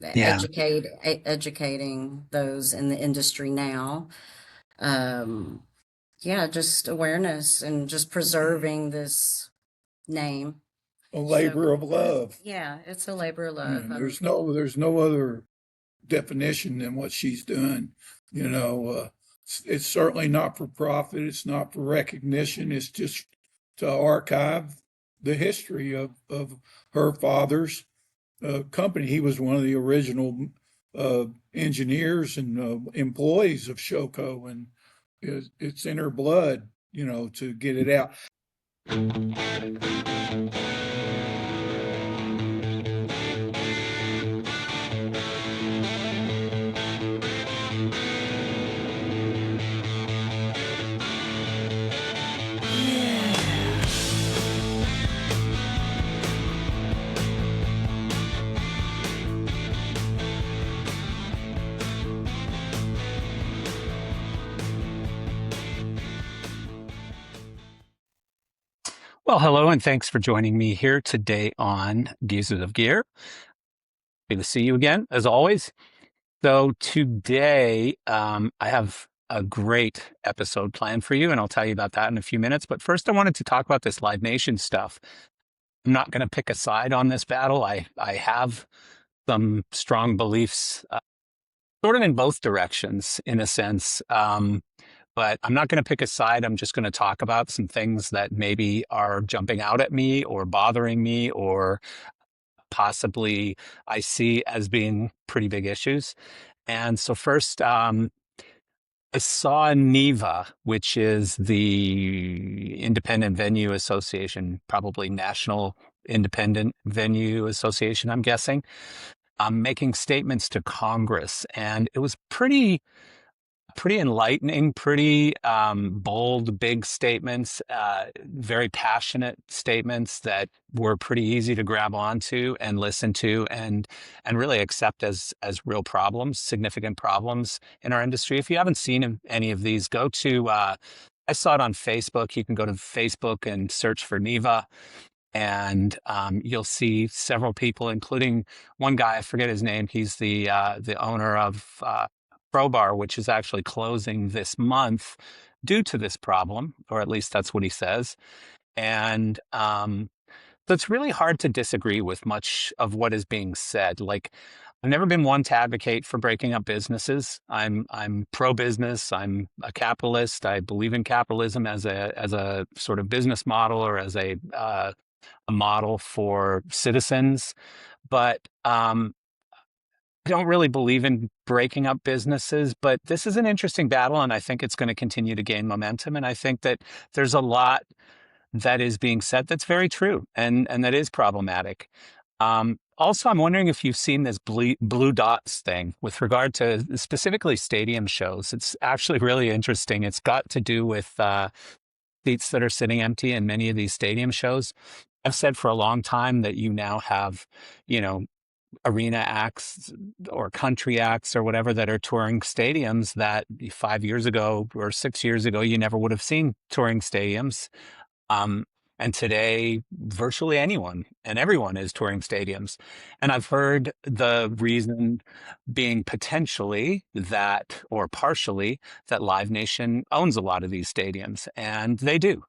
Yeah. educating those in the industry now. Um, yeah, just awareness and just preserving this name. A labor Showco. of love. Yeah, it's a labor of love. And there's no other definition than what she's doing. It's certainly not for profit. It's not for recognition. It's just to archive the history of her father's company. He was one of the original engineers and employees of Showco, and it's in her blood, to get it out. Well, hello, and thanks for joining me here today on Geezers of Gear. Good to see you again, as always. So today, I have a great episode planned for you, and I'll tell you about that in a few minutes. But first, I wanted to talk about this Live Nation stuff. I'm not going to pick a side on this battle. I have some strong beliefs, sort of in both directions, in a sense. But I'm not going to pick a side. I'm just going to talk about some things that maybe are jumping out at me or bothering me or possibly I see as being pretty big issues. And so first, I saw NEVA, which is the Independent Venue Association, probably National Independent Venue Association, I'm guessing, making statements to Congress. And it was pretty enlightening, pretty bold, big statements, very passionate statements that were pretty easy to grab onto and listen to and really accept as real problems, significant problems in our industry. If you haven't seen any of these, go to I saw it on Facebook. You can go to Facebook and search for NEVA. And you'll see several people, including one guy, I forget his name. He's the owner of Crowbar, which is actually closing this month due to this problem, or at least that's what he says. And so it's really hard to disagree with much of what is being said. Like, I've never been one to advocate for breaking up businesses. I'm pro-business. I'm a capitalist. I believe in capitalism as a sort of business model or as a model for citizens. But I don't really believe in breaking up businesses, but this is an interesting battle, and I think it's going to continue to gain momentum. And I think that there's a lot that is being said that's very true and that is problematic. Also, I'm wondering if you've seen this blue dots thing with regard to specifically stadium shows. It's actually really interesting. It's got to do with seats that are sitting empty in many of these stadium shows. I've said for a long time that you now have, you know, arena acts or country acts or whatever that are touring stadiums that 5 years ago or 6 years ago you never would have seen touring stadiums. Um, and today, virtually anyone and everyone is touring stadiums. And I've heard the reason being potentially that, or partially, that Live Nation owns a lot of these stadiums, and they do.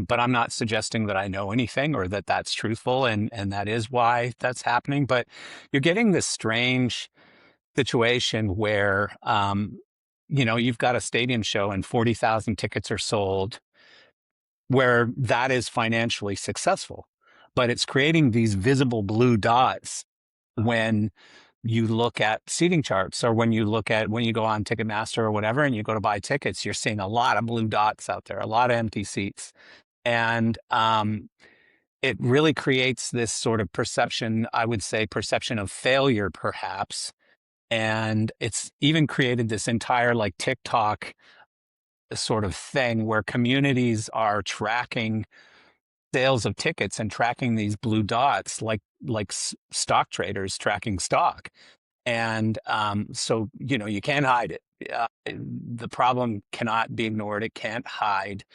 But I'm not suggesting that I know anything or that that's truthful, and that is why that's happening. But you're getting this strange situation where, you've got a stadium show and 40,000 tickets are sold, where that is financially successful, but it's creating these visible blue dots when you look at seating charts or when you go on Ticketmaster or whatever and you go to buy tickets, you're seeing a lot of blue dots out there, a lot of empty seats. And it really creates this sort of perception, I would say perception of failure, perhaps. And it's even created this entire like TikTok sort of thing where communities are tracking sales of tickets and tracking these blue dots like stock traders tracking stock. And so, you can't hide it. The problem cannot be ignored. It can't hide.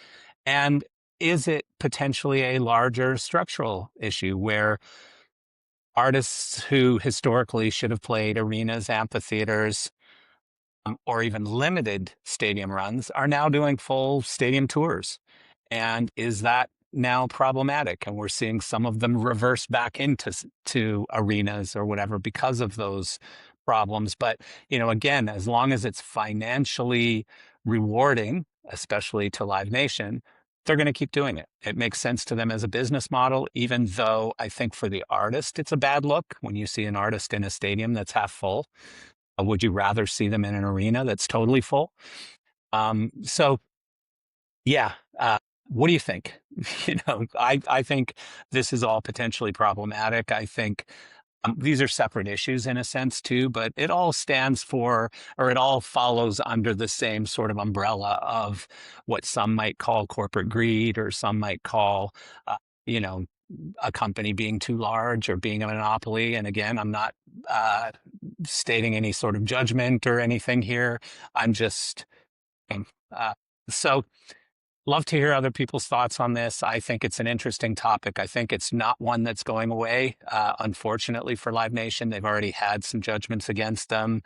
And is it potentially a larger structural issue where artists who historically should have played arenas, amphitheaters, or even limited stadium runs are now doing full stadium tours. And is that now problematic? And we're seeing some of them reverse back into to arenas or whatever because of those problems. But, again, as long as it's financially rewarding, especially to Live Nation, they're going to keep doing it. It makes sense to them as a business model, even though I think for the artist, it's a bad look when you see an artist in a stadium that's half full. Would you rather see them in an arena that's totally full? So, yeah. What do you think? I think this is all potentially problematic. I think these are separate issues in a sense too, but it all stands for, or it all follows under the same sort of umbrella of what some might call corporate greed, or some might call, you know, a company being too large or being a monopoly. And again, I'm not stating any sort of judgment or anything here. I'm just so love to hear other people's thoughts on this. I think it's an interesting topic. I think it's not one that's going away. Unfortunately for Live Nation, they've already had some judgments against them,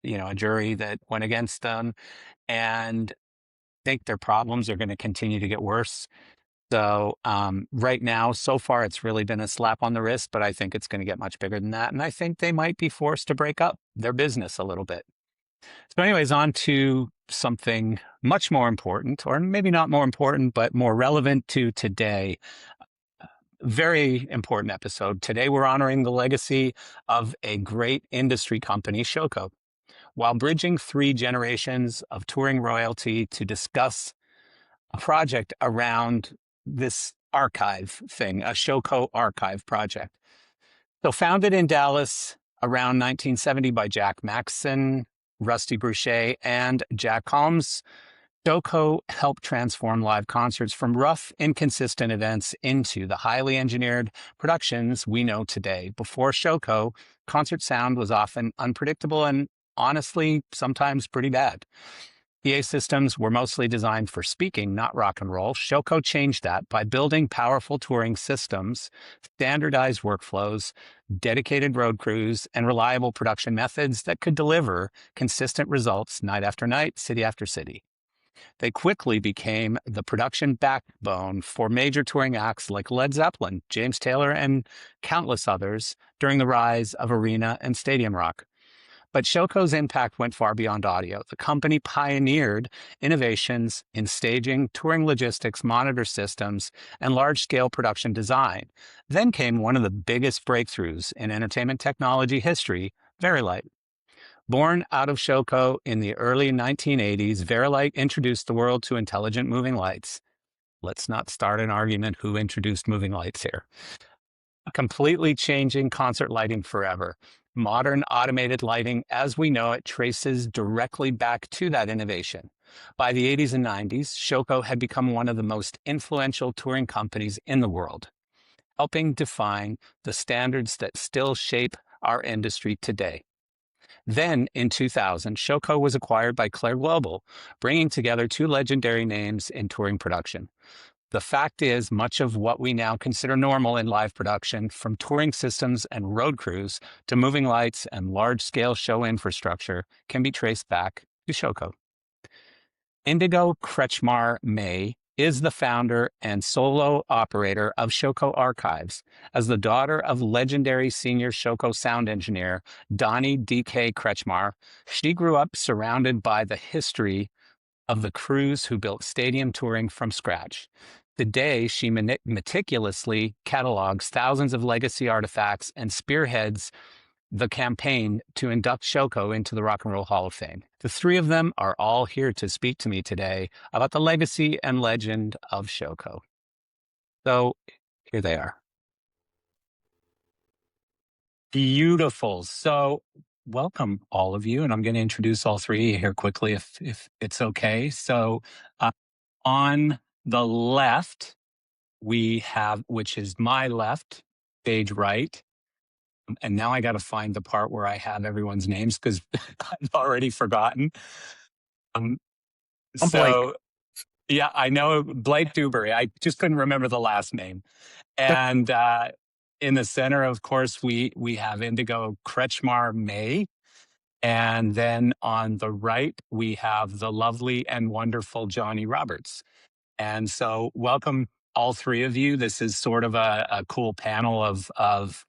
a jury that went against them, and I think their problems are going to continue to get worse. So right now, so far, it's really been a slap on the wrist, but I think it's going to get much bigger than that. And I think they might be forced to break up their business a little bit. So anyways, on to something much more important, or maybe not more important, but more relevant to today. Very important episode. Today, we're honoring the legacy of a great industry company, Showco, while bridging 3 generations of touring royalty to discuss a project around this archive thing, a Showco archive project. So founded in Dallas around 1970 by Jack Maxson, Rusty Boucher, and Jack Combs, Showco helped transform live concerts from rough, inconsistent events into the highly engineered productions we know today. Before Showco, concert sound was often unpredictable and honestly, sometimes pretty bad. PA systems were mostly designed for speaking, not rock and roll. Showco changed that by building powerful touring systems, standardized workflows, dedicated road crews, and reliable production methods that could deliver consistent results night after night, city after city. They quickly became the production backbone for major touring acts like Led Zeppelin, James Taylor, and countless others during the rise of arena and stadium rock. But Showco's impact went far beyond audio. The company pioneered innovations in staging, touring logistics, monitor systems, and large-scale production design. Then came one of the biggest breakthroughs in entertainment technology history, Verilight. Born out of Showco in the early 1980s, Verilight introduced the world to intelligent moving lights. Let's not start an argument who introduced moving lights here. Completely changing concert lighting forever. Modern automated lighting, as we know it, traces directly back to that innovation. By the 80s and 90s, Showco had become one of the most influential touring companies in the world, helping define the standards that still shape our industry today. Then, in 2000, Showco was acquired by Claire Global, bringing together 2 legendary names in touring production. The fact is, much of what we now consider normal in live production, from touring systems and road crews to moving lights and large-scale show infrastructure, can be traced back to Showco. Indigo Kretzschmar-May is the founder and solo operator of Showco Archives. As the daughter of legendary senior Showco sound engineer Donnie DK Kretzschmar, she grew up surrounded by the history of the crews who built stadium touring from scratch. Today, she meticulously catalogs thousands of legacy artifacts and spearheads the campaign to induct Showco into the Rock and Roll Hall of Fame. The 3 of them are all here to speak to me today about the legacy and legend of Showco. So here they are. Beautiful. So welcome all of you, and I'm going to introduce all 3 here quickly if it's okay. So on the left, we have, which is my left, stage right. And now I got to find the part where I have everyone's names because I've already forgotten. So, yeah, I know Blake Dewberry. I just couldn't remember the last name. And in the center, of course, we have Indigo Kretzschmar-May. And then on the right, we have the lovely and wonderful Jonny Roberts. And so welcome all three of you. This is sort of a cool panel of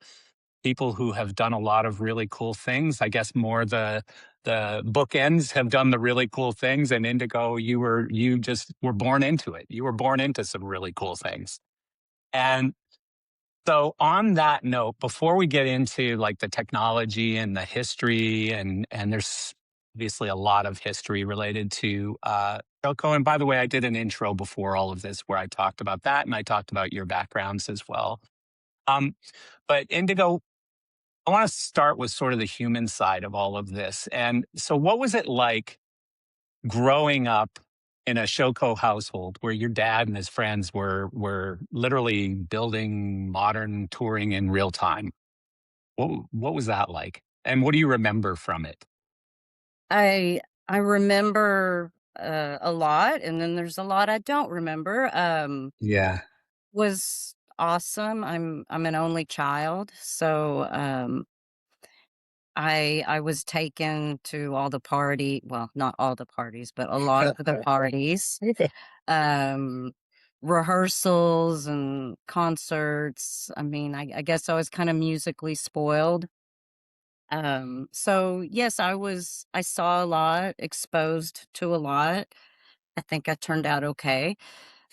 people who have done a lot of really cool things. I guess more the bookends have done the really cool things. And Indigo, you just were born into it. You were born into some really cool things. And so on that note, before we get into like the technology and the history, and there's obviously a lot of history related to Showco. And by the way, I did an intro before all of this where I talked about that and I talked about your backgrounds as well. But Indigo, I want to start with sort of the human side of all of this. And so what was it like growing up in a Showco household where your dad and his friends were literally building modern touring in real time? What was that like? And what do you remember from it? I remember a lot, and then there's a lot I don't remember. Yeah. Was awesome. I'm an only child, so I was taken to all the well, not all the parties, but a lot of the parties. Rehearsals and concerts. I mean, I guess I was kind of musically spoiled. So yes, I saw a lot, exposed to a lot. I think I turned out okay.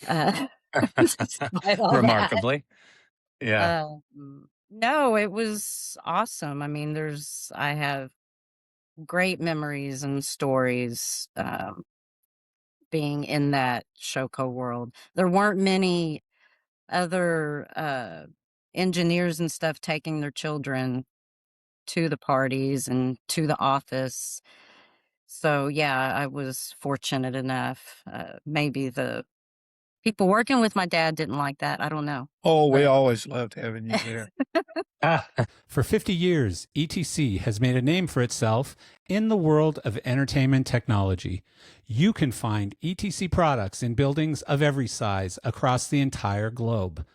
Despite all that. Remarkably. Yeah. No, it was awesome. I mean, I have great memories and stories being in that Showco world. There weren't many other engineers and stuff taking their children to the parties and to the office. So yeah, I was fortunate enough. Maybe the people working with my dad didn't like that. I don't know. Oh, we always loved having you there. For 50 years, ETC has made a name for itself in the world of entertainment technology. You can find ETC products in buildings of every size across the entire globe.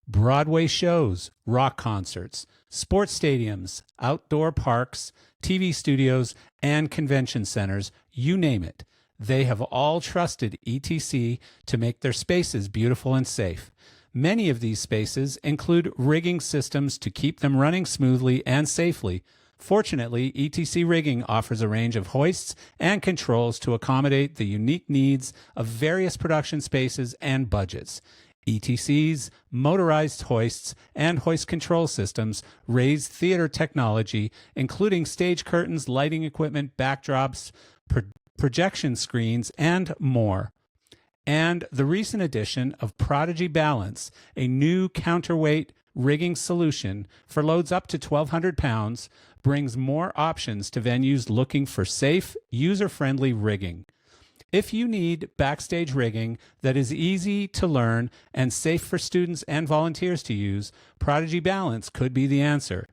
Broadway shows, rock concerts, sports stadiums, outdoor parks, TV studios, and convention centers, you name it. They have all trusted ETC to make their spaces beautiful and safe. Many of these spaces include rigging systems to keep them running smoothly and safely. Fortunately, ETC Rigging offers a range of hoists and controls to accommodate the unique needs of various production spaces and budgets. ETC's motorized hoists and hoist control systems raise theater technology, including stage curtains, lighting equipment, backdrops, projection screens, and more. And the recent addition of Prodigy Balance, a new counterweight rigging solution for loads up to 1,200 pounds, brings more options to venues looking for safe, user-friendly rigging. If you need backstage rigging that is easy to learn and safe for students and volunteers to use, Prodigy Balance could be the answer.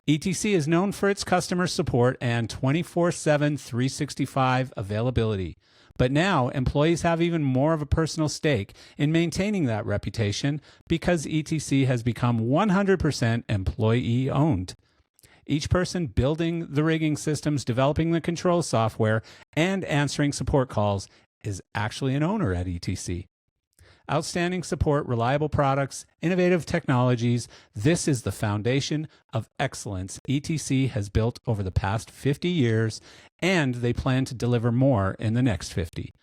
ETC is known for its customer support and 24/7, 365 availability. But now, employees have even more of a personal stake in maintaining that reputation because ETC has become 100% employee-owned. Each person building the rigging systems, developing the control software, and answering support calls is actually an owner at ETC. Outstanding support, reliable products, innovative technologies. This is the foundation of excellence ETC has built over the past 50 years, and they plan to deliver more in the next 50.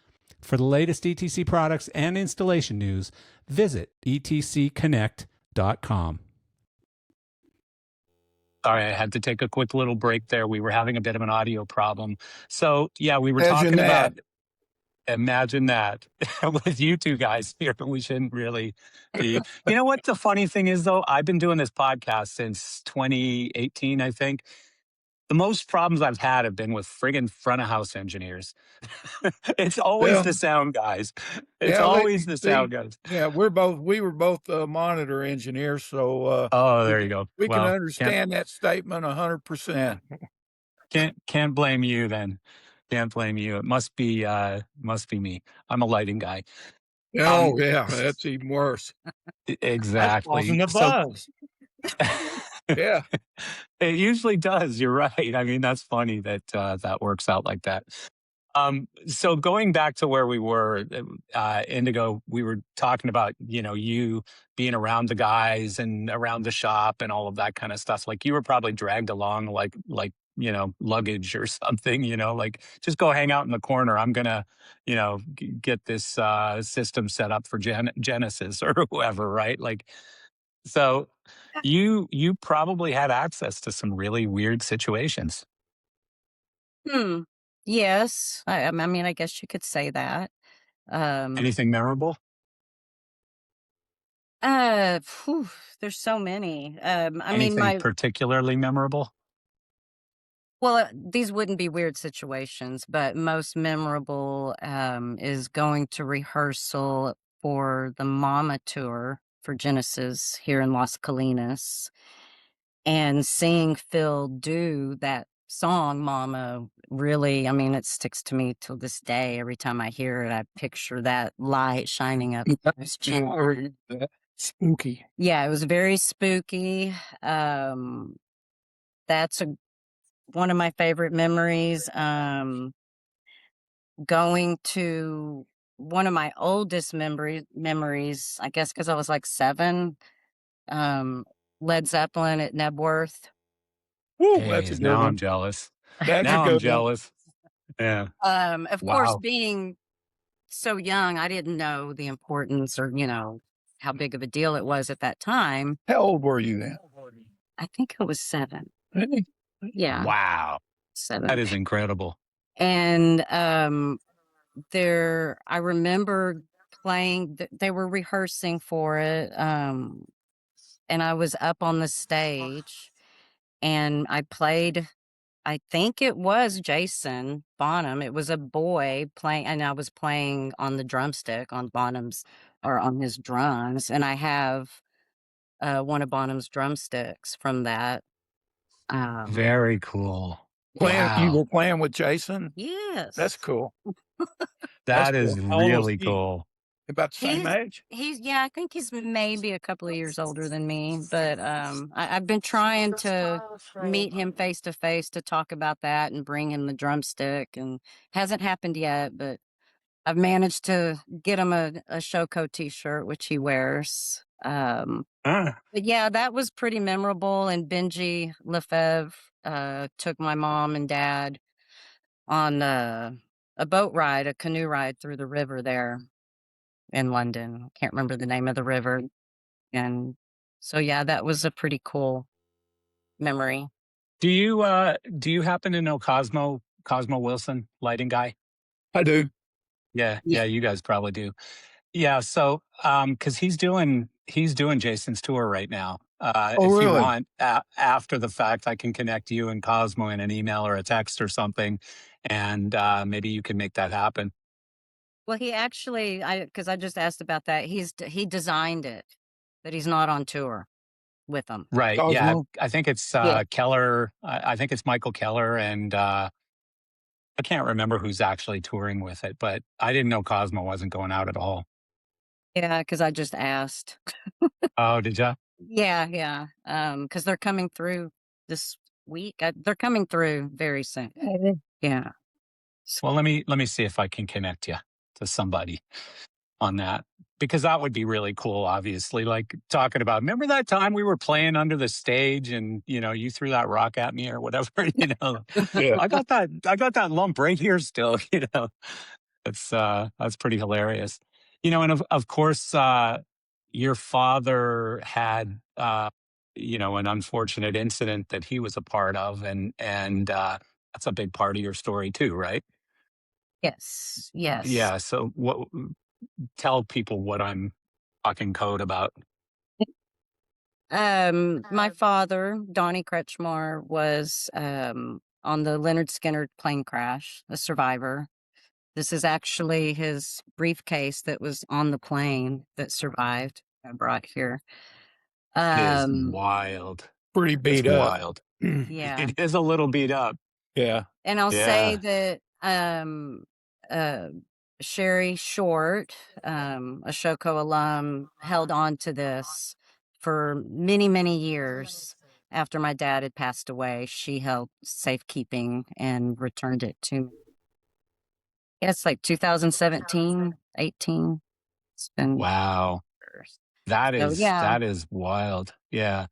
For the latest ETC products and installation news, visit etcconnect.com. Sorry, I had to take a quick little break there. We were having a bit of an audio problem. So yeah, we were Imagine talking that. about imagine that with you two guys here, but we shouldn't really be. You know what the funny thing is though? I've been doing this podcast since 2018, I think. The most problems I've had have been with friggin' front of house engineers. It's always Well, the sound guys. It's yeah, always the see, sound guys. yeah, we were both monitor engineers, so Oh, there you go. we can Well, understand that statement 100%. can't blame you then. Can't blame you. It must be me. I'm a lighting guy. Oh, yeah, that's even worse. Exactly. Causing a So buzz. Yeah. It usually does. You're right. I mean, that's funny that that works out like that. So going back to where we were, Indigo, we were talking about, you being around the guys and around the shop and all of that kind of stuff. Like you were probably dragged along like, luggage or something, like just go hang out in the corner. I'm going to, get this system set up for Genesis or whoever, right? Like, so you probably had access to some really weird situations. Hmm. Yes. I mean, I guess you could say that. Anything memorable? Phew, there's so many. I mean, Anything particularly memorable? these wouldn't be weird situations, but most memorable is going to rehearsal for the Mama tour for Genesis here in Las Colinas and seeing Phil do that song, Mama, really, I mean, it sticks to me till this day. Every time I hear it, I picture that light shining up. his chin. Spooky. Yeah, it was very spooky. That's one of my favorite memories. Going to one of my oldest memories, I guess, because I was like 7. Led Zeppelin at Nebworth. Woo, Hey, that's a good now I'm one. jealous. That's a Now I'm good one. jealous. Yeah. Of course, Wow. being so young, I didn't know the importance or how big of a deal it was at that time. How old were you then? I think it was 7. Really? Yeah, Wow. 7. That is incredible. And I remember playing. They were rehearsing for it, and I was up on the stage, and I played. I think it was Jason Bonham. It was a boy playing, and I was playing on the drumstick on Bonham's or on his drums, and I have one of Bonham's drumsticks from that. Very cool. You Wow. were playing with Jason? Yes, That's cool. That's That is cool. How old was really he? cool. About the same age? Yeah, I think he's maybe a couple of years older than me, but I've been trying to meet him face to face to talk about that and bring him the drumstick, and hasn't happened yet, but I've managed to get him a Showco t-shirt, which he wears. Ah, But yeah, that was pretty memorable. And Benji Lefebvre took my mom and dad on a boat ride, a canoe ride through the river there in London. Can't remember the name of the river. And so, yeah, that was a pretty cool memory. do you happen to know Cosmo Wilson, lighting guy? I do. Yeah, Yeah. you guys probably do. Yeah, so because he's doing Jason's tour right now. Oh, If you really? want, after the fact, I can connect you and Cosmo in an email or a text or something, and maybe you can make that happen. Well, he actually, because I just asked about that. He designed it, but he's not on tour with them. Right? Yeah, Cosmo? I think it's Yeah. Keller. I think it's Michael Keller, and I can't remember who's actually touring with it. But I didn't know Cosmo wasn't going out at all. Yeah, because I just asked. Oh, did ya? Yeah. Because they're coming through this week. They're coming through very soon. Yeah. Well, let me see if I can connect you to somebody on that, because that would be really cool. Obviously, like talking about, remember that time we were playing under the stage and you threw that rock at me or whatever. Yeah. I got that lump right here still. That's pretty hilarious. And of course, your father had an unfortunate incident that he was a part of, and that's a big part of your story too, right? Yes. Yes. Yeah. So tell people what I'm talking code about. My father, Donnie Kretzschmar, was on the Leonard Skinner plane crash, a survivor. This is actually his briefcase that was on the plane that survived. I brought here. It is Um, wild. Pretty It's beat up. wild. yeah. It is a little beat up. Yeah. And I'll say Yeah. that Sherry Short, a Showco alum, held on to this for many, many years after my dad had passed away, she held safekeeping and returned it to me. Yeah, it's like 2017, 18. It's been Wow. years. That So yeah, is wild. Yeah.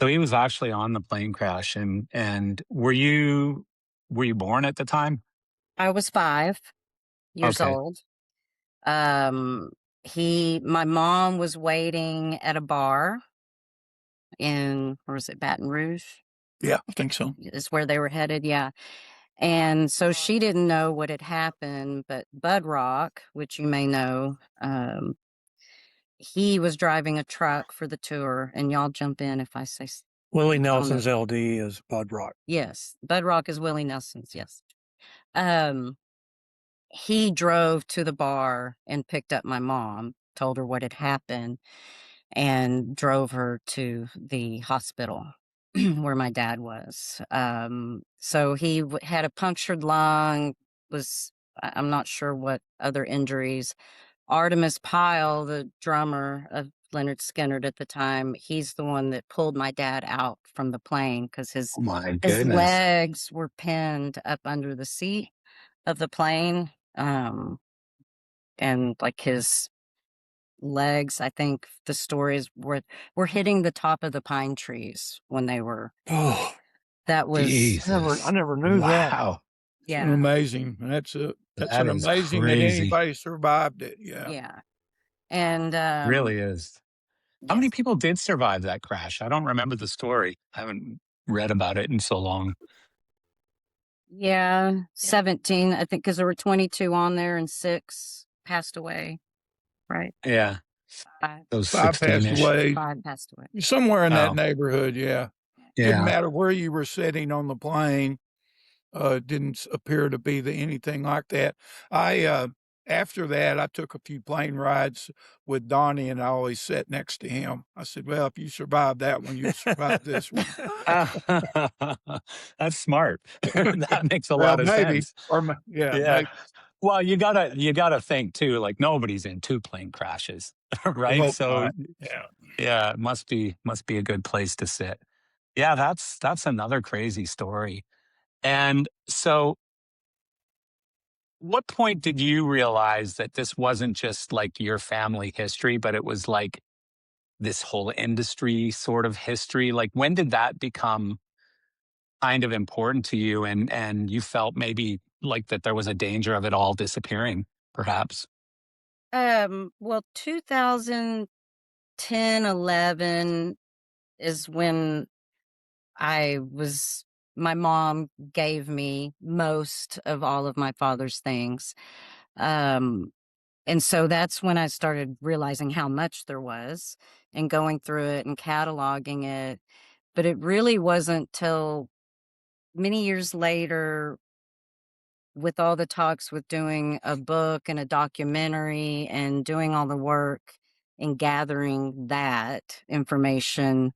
So he was actually on the plane crash, and were you born at the time? I was 5 years Okay. old. Um, my mom was waiting at a bar in, where was it, Baton Rouge? Yeah, I think so. Is where they were headed, yeah. And so she didn't know what had happened, but Bud Rock, which you may know, he was driving a truck for the tour, and y'all jump in if I say Willie I don't know. Nelson's LD is Bud Rock. Yes, Bud Rock is Willie Nelson's, yes. He drove to the bar and picked up my mom, told her what had happened, and drove her to the hospital where my dad was. So he had a punctured lung, I'm not sure what other injuries. Artemis Pyle, the drummer of Leonard Skinner at the time, he's the one that pulled my dad out from the plane because his Oh my his goodness. legs were pinned up under the seat of the plane. And like his legs, I think the stories were hitting the top of the pine trees when they were. Oh, That was Jesus. I never knew that. Wow. It's yeah, amazing. That's That an is amazing that crazy. anybody survived it. Yeah. yeah. And Really is. How many yes. people did survive that crash? I don't remember the story. I haven't read about it in so long. Yeah, 17, I think, because there were 22 on there and 6 passed away, right? Yeah. 5, Those 5 passed 16-ish. away. 5 passed away. Somewhere in that Oh, neighborhood. Yeah. Didn't yeah. matter where you were sitting on the plane. Didn't appear to be anything like that. After that, I took a few plane rides with Donnie, and I always sat next to him. I said, "Well, if you survived that one, you survived this one." That's smart. That makes a Well, lot of maybe, sense. yeah, Yeah. maybe. Well, you gotta think too, like nobody's in 2 plane crashes, I right? hope So not. Yeah. yeah, it must be a good place to sit. Yeah, that's another crazy story. And so what point did you realize that this wasn't just like your family history, but it was like this whole industry sort of history? Like when did that become kind of important to you, and you felt maybe like that there was a danger of it all disappearing, perhaps? Well, 2010, 11 is when my mom gave me most of all of my father's things. Um, and so that's when I started realizing how much there was and going through it and cataloging it. But it really wasn't till many years later, with all the talks with doing a book and a documentary and doing all the work and gathering that information,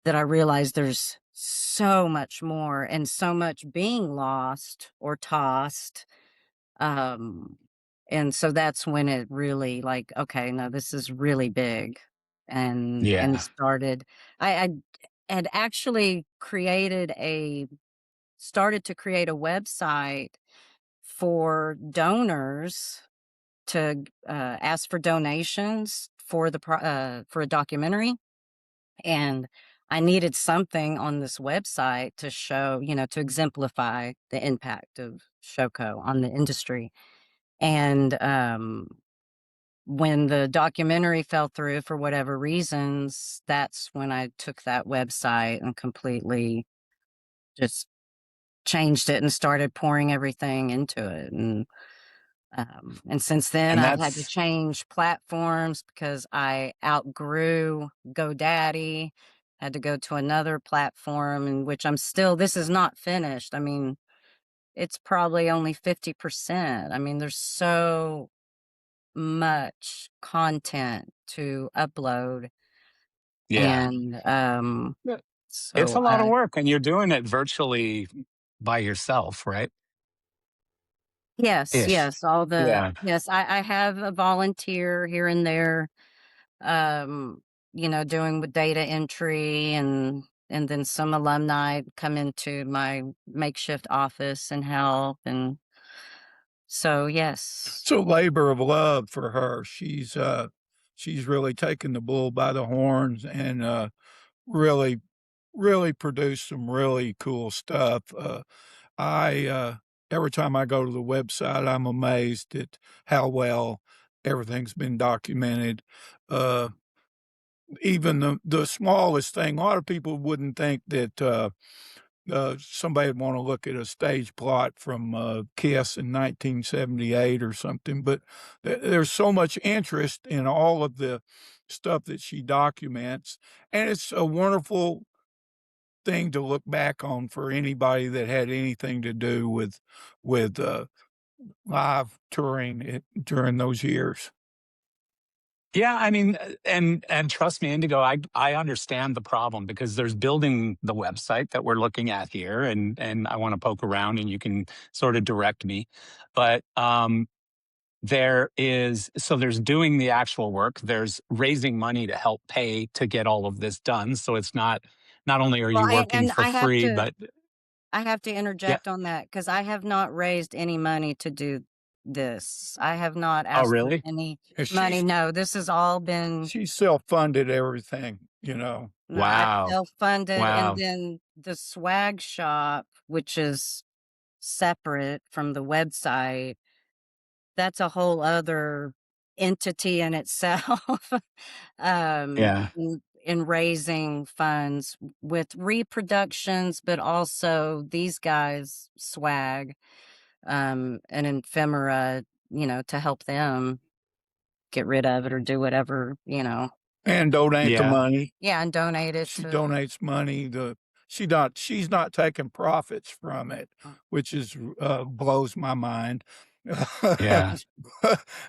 that I realized there's so much more and so much being lost or tossed. Um, and so that's when it really, like, okay, no, this is really big. And Yeah. started, I had actually started to create a website for donors to ask for donations for for a documentary. And I needed something on this website to show, to exemplify the impact of Showco on the industry. And when the documentary fell through for whatever reasons, that's when I took that website and completely just changed it and started pouring everything into it. And since then, And I've had to that's change platforms because I outgrew GoDaddy, had to go to another platform in which this is not finished. I mean, it's probably only 50%. I mean, there's so much content to upload. yeah. And Yeah. It's a so lot of work, and you're doing it virtually by yourself, right? yes, Ish. Yeah. yes, I have a volunteer here and there. Um, doing with data entry, and then some alumni come into my makeshift office and help. And so, yes. It's a labor of love for her. She's really taken the bull by the horns and really, really produced some really cool stuff. I every time I go to the website, I'm amazed at how well everything's been documented. Uh, Even the smallest thing, a lot of people wouldn't think that somebody would want to look at a stage plot from Kiss in 1978 or something, but there's so much interest in all of the stuff that she documents, and it's a wonderful thing to look back on for anybody that had anything to do with live touring during those years. Yeah, I mean, and trust me, Indigo, I understand the problem because there's building the website that we're looking at here, and I want to poke around, and you can sort of direct me. But there's doing the actual work. There's raising money to help pay to get all of this done. So it's not only are Well, you working and for free, but I have to yeah. interject on that because I have not raised any money to do this. I have not Oh, asked for really? any And money. No, this has all been, she self-funded everything, you know. no, I Wow. self-funded. And Wow. then the swag shop, which is separate from the website, that's a whole other entity in itself. Yeah. In raising funds with reproductions, but also these guys swag, and ephemera, to help them get rid of it or do whatever, And donate the Yeah. money. yeah, and donate it She to. donates money. She's not taking profits from it, which is blows my mind Yeah.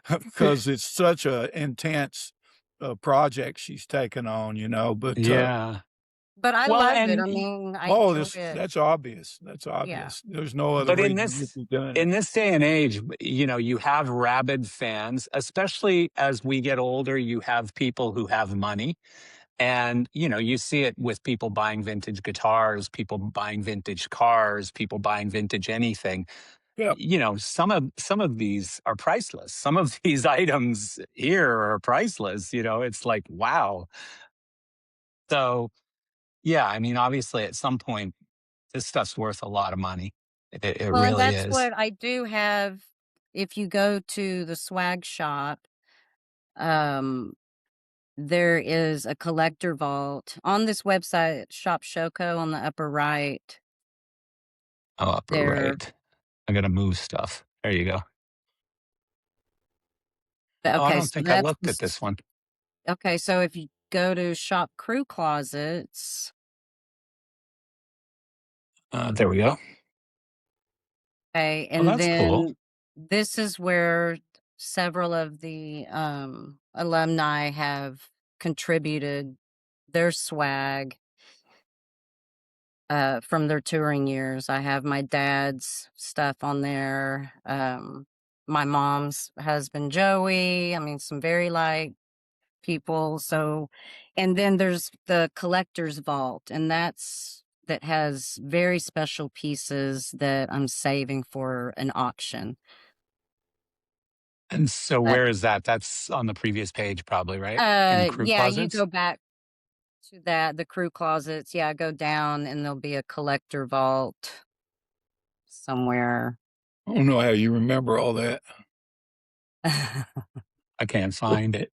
because it's such a intense project she's taken on, you know. But Yeah. But I Well, love it. I and mean, I oh, enjoy it. that's obvious. That's Yeah. obvious. There's no other but reason you'd be doing in it. this day and age, you have rabid fans, especially as we get older. You have people who have money, and you see it with people buying vintage guitars, people buying vintage cars, people buying vintage anything. Yeah. Some of these are priceless. Some of these items here are priceless. It's like, wow. So yeah, I mean, obviously at some point this stuff's worth a lot of money. It Well, and really that's is. what I do have. If you go to the swag shop, um, there is a collector vault on this website, Shop Showco, on the upper right. Oh, upper There. right. I gotta move stuff. There you go. Oh, I Okay, don't so think I that's looked at this one. okay. So if you go to Shop Crew Closets, There we go. okay, Oh, and that's cool. then this is where several of the alumni have contributed their swag from their touring years. I have my dad's stuff on there, my mom's husband Joey. I mean, some very light people. So, and then there's the collector's vault, and that has very special pieces that I'm saving for an auction. And so But where is that? That's on the previous page, probably, right? In crew yeah, you closets? go back to that, the crew closets. Yeah, go down and there'll be a collector vault somewhere. I don't know how you remember all that. I can't find it.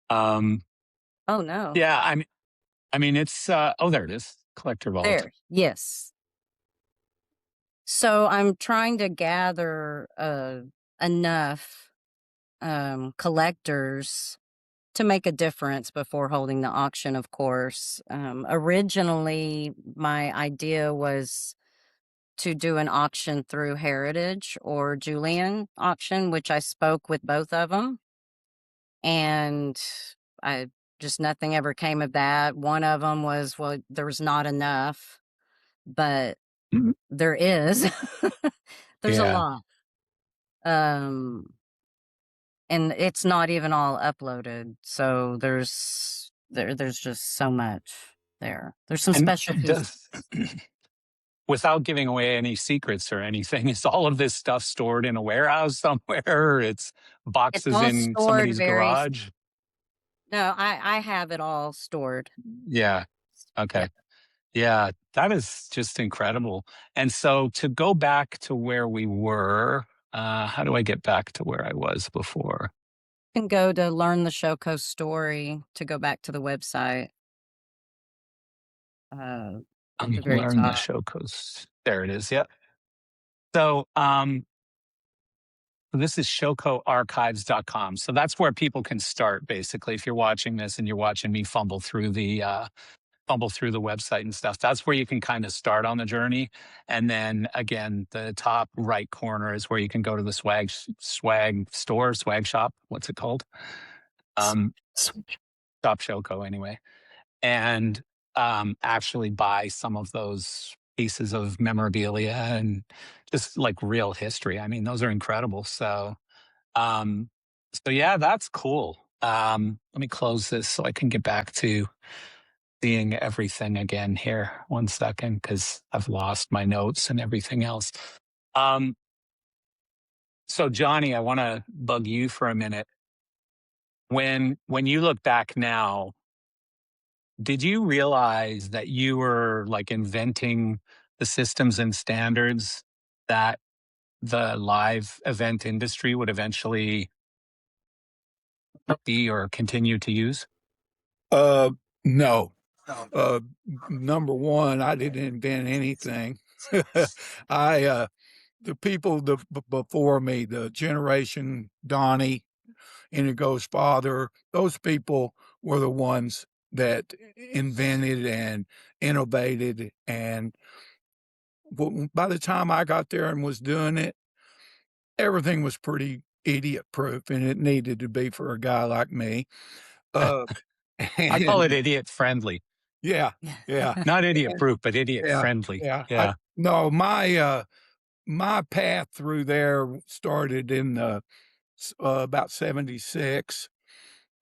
Um, Oh no. yeah, I mean it's oh, there it is. Collector vault. There. Yes. So I'm trying to gather enough collectors to make a difference before holding the auction, of course. Originally, my idea was to do an auction through Heritage or Julian Auction, which I spoke with both of them. And I just nothing ever came of that. One of them was, well, there was not enough, but Mhm. there is. There's a Yeah. lot. Um, and it's not even all uploaded. So there's just so much there. There's some And special features. does without giving away any secrets or anything, is all of this stuff stored in a warehouse somewhere? It's It's boxes all in stored somebody's very. garage? No, I have it all stored. Yeah. Yeah. Okay. Yeah, that is just incredible. And so to go back to where we were, how do I get back to where I was before? You can go to learn the Showco story to go back to the website. At the very Learn the top. show codes. There it is. Yep. So this is showcoarchives.com. So that's where people can start, basically. If you're watching this and you're watching me fumble through the website and stuff, that's where you can kind of start on the journey. And then again, the top right corner is where you can go to the swag store, swag shop. What's it called? Shop Showco anyway. And actually buy some of those pieces of memorabilia and just like real history. I mean, those are incredible. So yeah, that's cool. Let me close this so I can get back to seeing everything again here. 1 second, because I've lost my notes and everything else. So Jonny, I want to bug you for a minute. When you look back now, did you realize that you were like inventing the systems and standards that the live event industry would eventually be or continue to use? No. Number one, I didn't invent anything. The people before me, the generation Donnie, Indigo's father, those people were the ones that invented and innovated. And by the time I got there and was doing it, everything was pretty idiot proof, and it needed to be for a guy like me. I call it And idiot friendly. yeah, yeah, Not idiot proof, but idiot yeah, friendly. yeah. Yeah. No, my path through there started in about 76.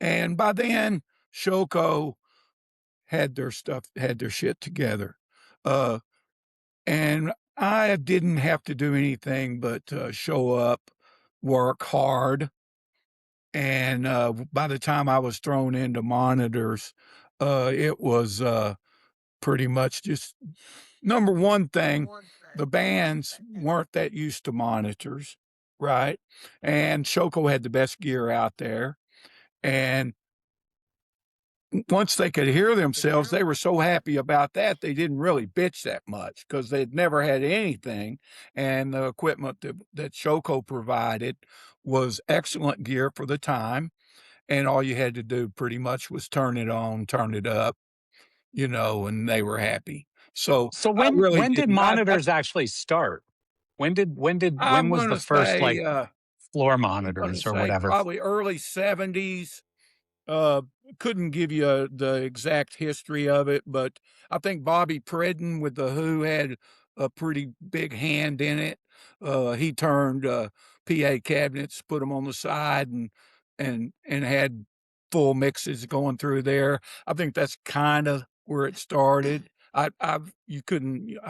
And by then, Showco had their shit together. And I didn't have to do anything but show up, work hard. And by the time I was thrown into monitors, it was pretty much just number one thing. The bands weren't that used to monitors, right? And Showco had the best gear out there. And once they could hear themselves, they were so happy about that, they didn't really bitch that much because they'd never had anything. And the equipment that Showco provided was excellent gear for the time. And all you had to do pretty much was turn it on, turn it up, and they were happy. So So I really when did didn't. monitors actually start? When I'm was going the to first say, like floor I'm going to monitors or say whatever? probably early 70s. Couldn't give you the exact history of it, but I think Bobby Pridden with the Who had a pretty big hand in it. He turned PA cabinets, put them on the side, and had full mixes going through there. I think that's kind of where it started. I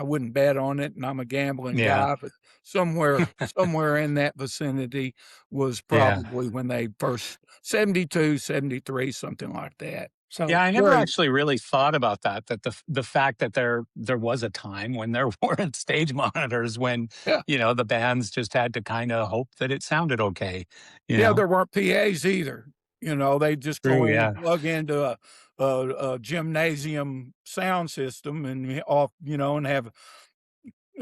wouldn't bet on it, and I'm a gambling Yeah. guy, but somewhere in that vicinity was Yeah. probably when they first 72, 73, something like that. So Yeah, I never actually really thought about that the fact that there was a time when there weren't stage monitors, when, yeah, the bands just had to kind of hope that it sounded okay, you yeah, know? there weren't PAs either. They just True, go in yeah. and plug into a gymnasium sound system and off, and have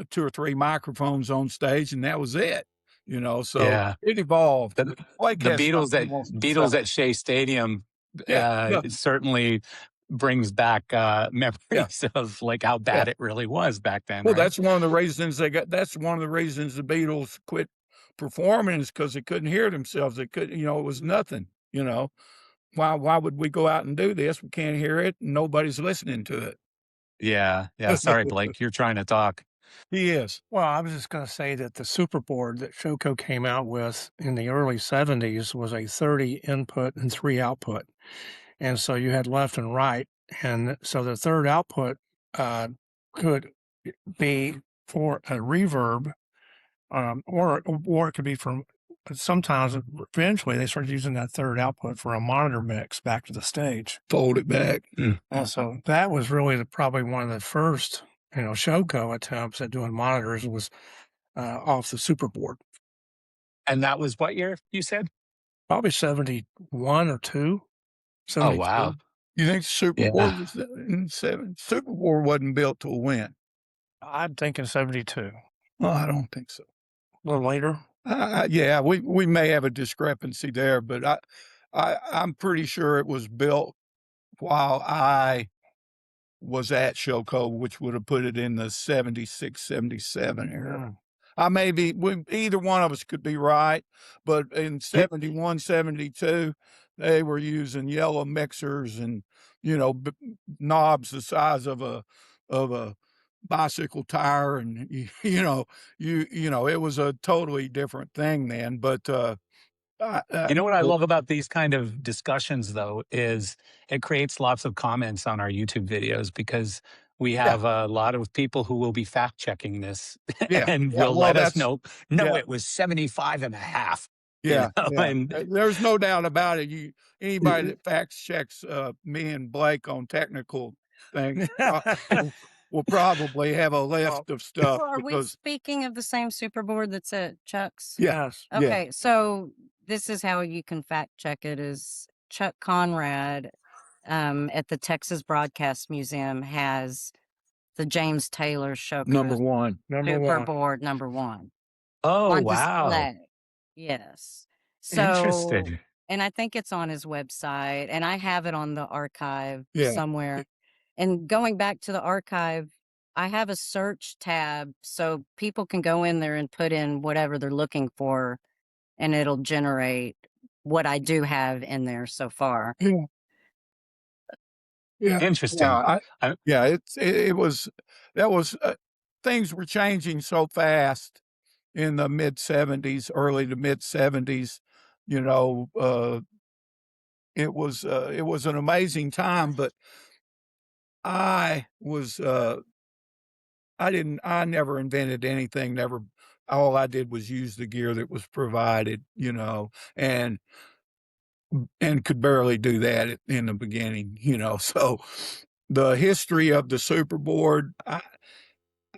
2 or 3 microphones on stage, and that was it. So Yeah. it evolved. The Blake the has Beatles something at he wants to Beatles say. at Shea Stadium, Yeah, yeah, it certainly brings back yeah, memories of like how yeah. bad it really was back then, Well, right? that's one of the reasons that's one of the reasons the Beatles quit performing is because they couldn't hear themselves. They couldn't, it was nothing, Why would we go out and do this? We can't hear it, and nobody's listening to Yeah, yeah. it. Sorry, Blake, you're trying to talk. He is. Well, I was just going to say that the superboard that Showco came out with in the early 70s was a 30 input and 3 output. And so you had left and right. And so the third output could be for a reverb, or it could be from sometimes eventually they started using that third output for a monitor mix back to the stage. Fold it back. And so that was really probably one of the first, Showco attempts at doing monitors was off the superboard. And that was what year you said? Probably 71 or 2. Oh, 72. wow. You think Superboard Yeah. was in 7? Superboard wasn't built till when? I'm thinking 72. Well, I don't think so. A little later. Yeah, we may have a discrepancy there, but I'm pretty sure it was built while I was at Showco, which would have put it in the 76, 77 era. I may be, either one of us could be right, but in 71, 72, they were using yellow mixers and, knobs the size of a bicycle tire. And, it was a totally different thing then. But, You know what I love about these kind of discussions, though, is it creates lots of comments on our YouTube videos because we have a lot of people who will be fact checking this and will let us know, it was 75 and a half. And there's no doubt about it. Anybody that fact checks me and Blake on technical things will probably have a list of stuff. So are we speaking of the same superboard that's at Chuck's? Yes. Okay, so this is how you can fact check it is Chuck Conrad at the Texas Broadcast Museum has the James Taylor Showco Number one. Superboard number 1. oh, On wow. display. Yes. So, Interesting. and I think it's on his website, and I have it on the archive Yeah. somewhere. And going back to the archive, I have a search tab so people can go in there and put in whatever they're looking for, and it'll generate what I do have in there so far. Yeah. Interesting. It was, things were changing so fast in the mid 70s, early to mid 70s, it was an amazing time, but I never invented anything, all I did was use the gear that was provided, and could barely do that in the beginning, so the history of the superboard,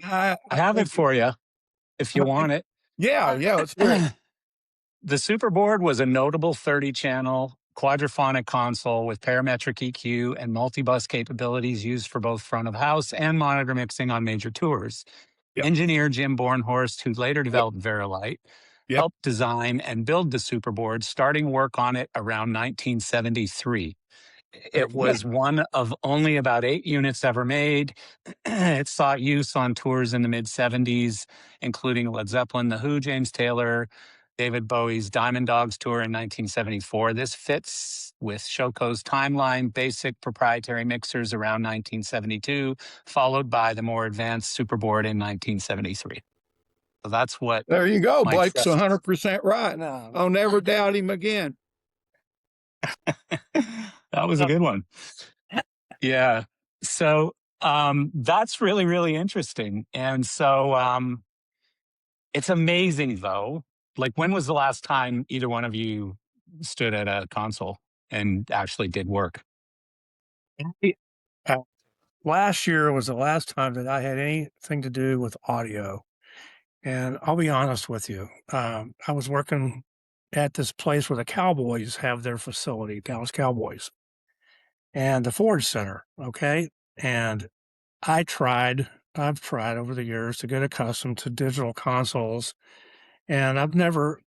I have it for you if you want it. Yeah, it's great. The Superboard was a notable 30-channel quadraphonic console with parametric EQ and multi-bus capabilities used for both front of house and monitor mixing on major tours. Yep. Engineer Jim Bornhorst, who later developed Verilite, helped design and build the Superboard, starting work on it around 1973. It was one of only about 8 units ever made. It saw use on tours in the mid-70s, including Led Zeppelin, The Who, James Taylor, David Bowie's Diamond Dogs tour in 1974. This fits with Showco's timeline, basic proprietary mixers around 1972, followed by the more advanced Superboard in 1973. So that's what. There you go. my Blake's trust- 100% right. No. I'll never doubt him again. That was a good one. Yeah. So that's really, really interesting. And so it's amazing, though. Like, when was the last time either one of you stood at a console and actually did work? Last year was the last time that I had anything to do with audio. And I'll be honest with you. I was working at this place where the Cowboys have their facility, Dallas Cowboys, and the Ford Center. Okay. And I've tried over the years to get accustomed to digital consoles, and I've never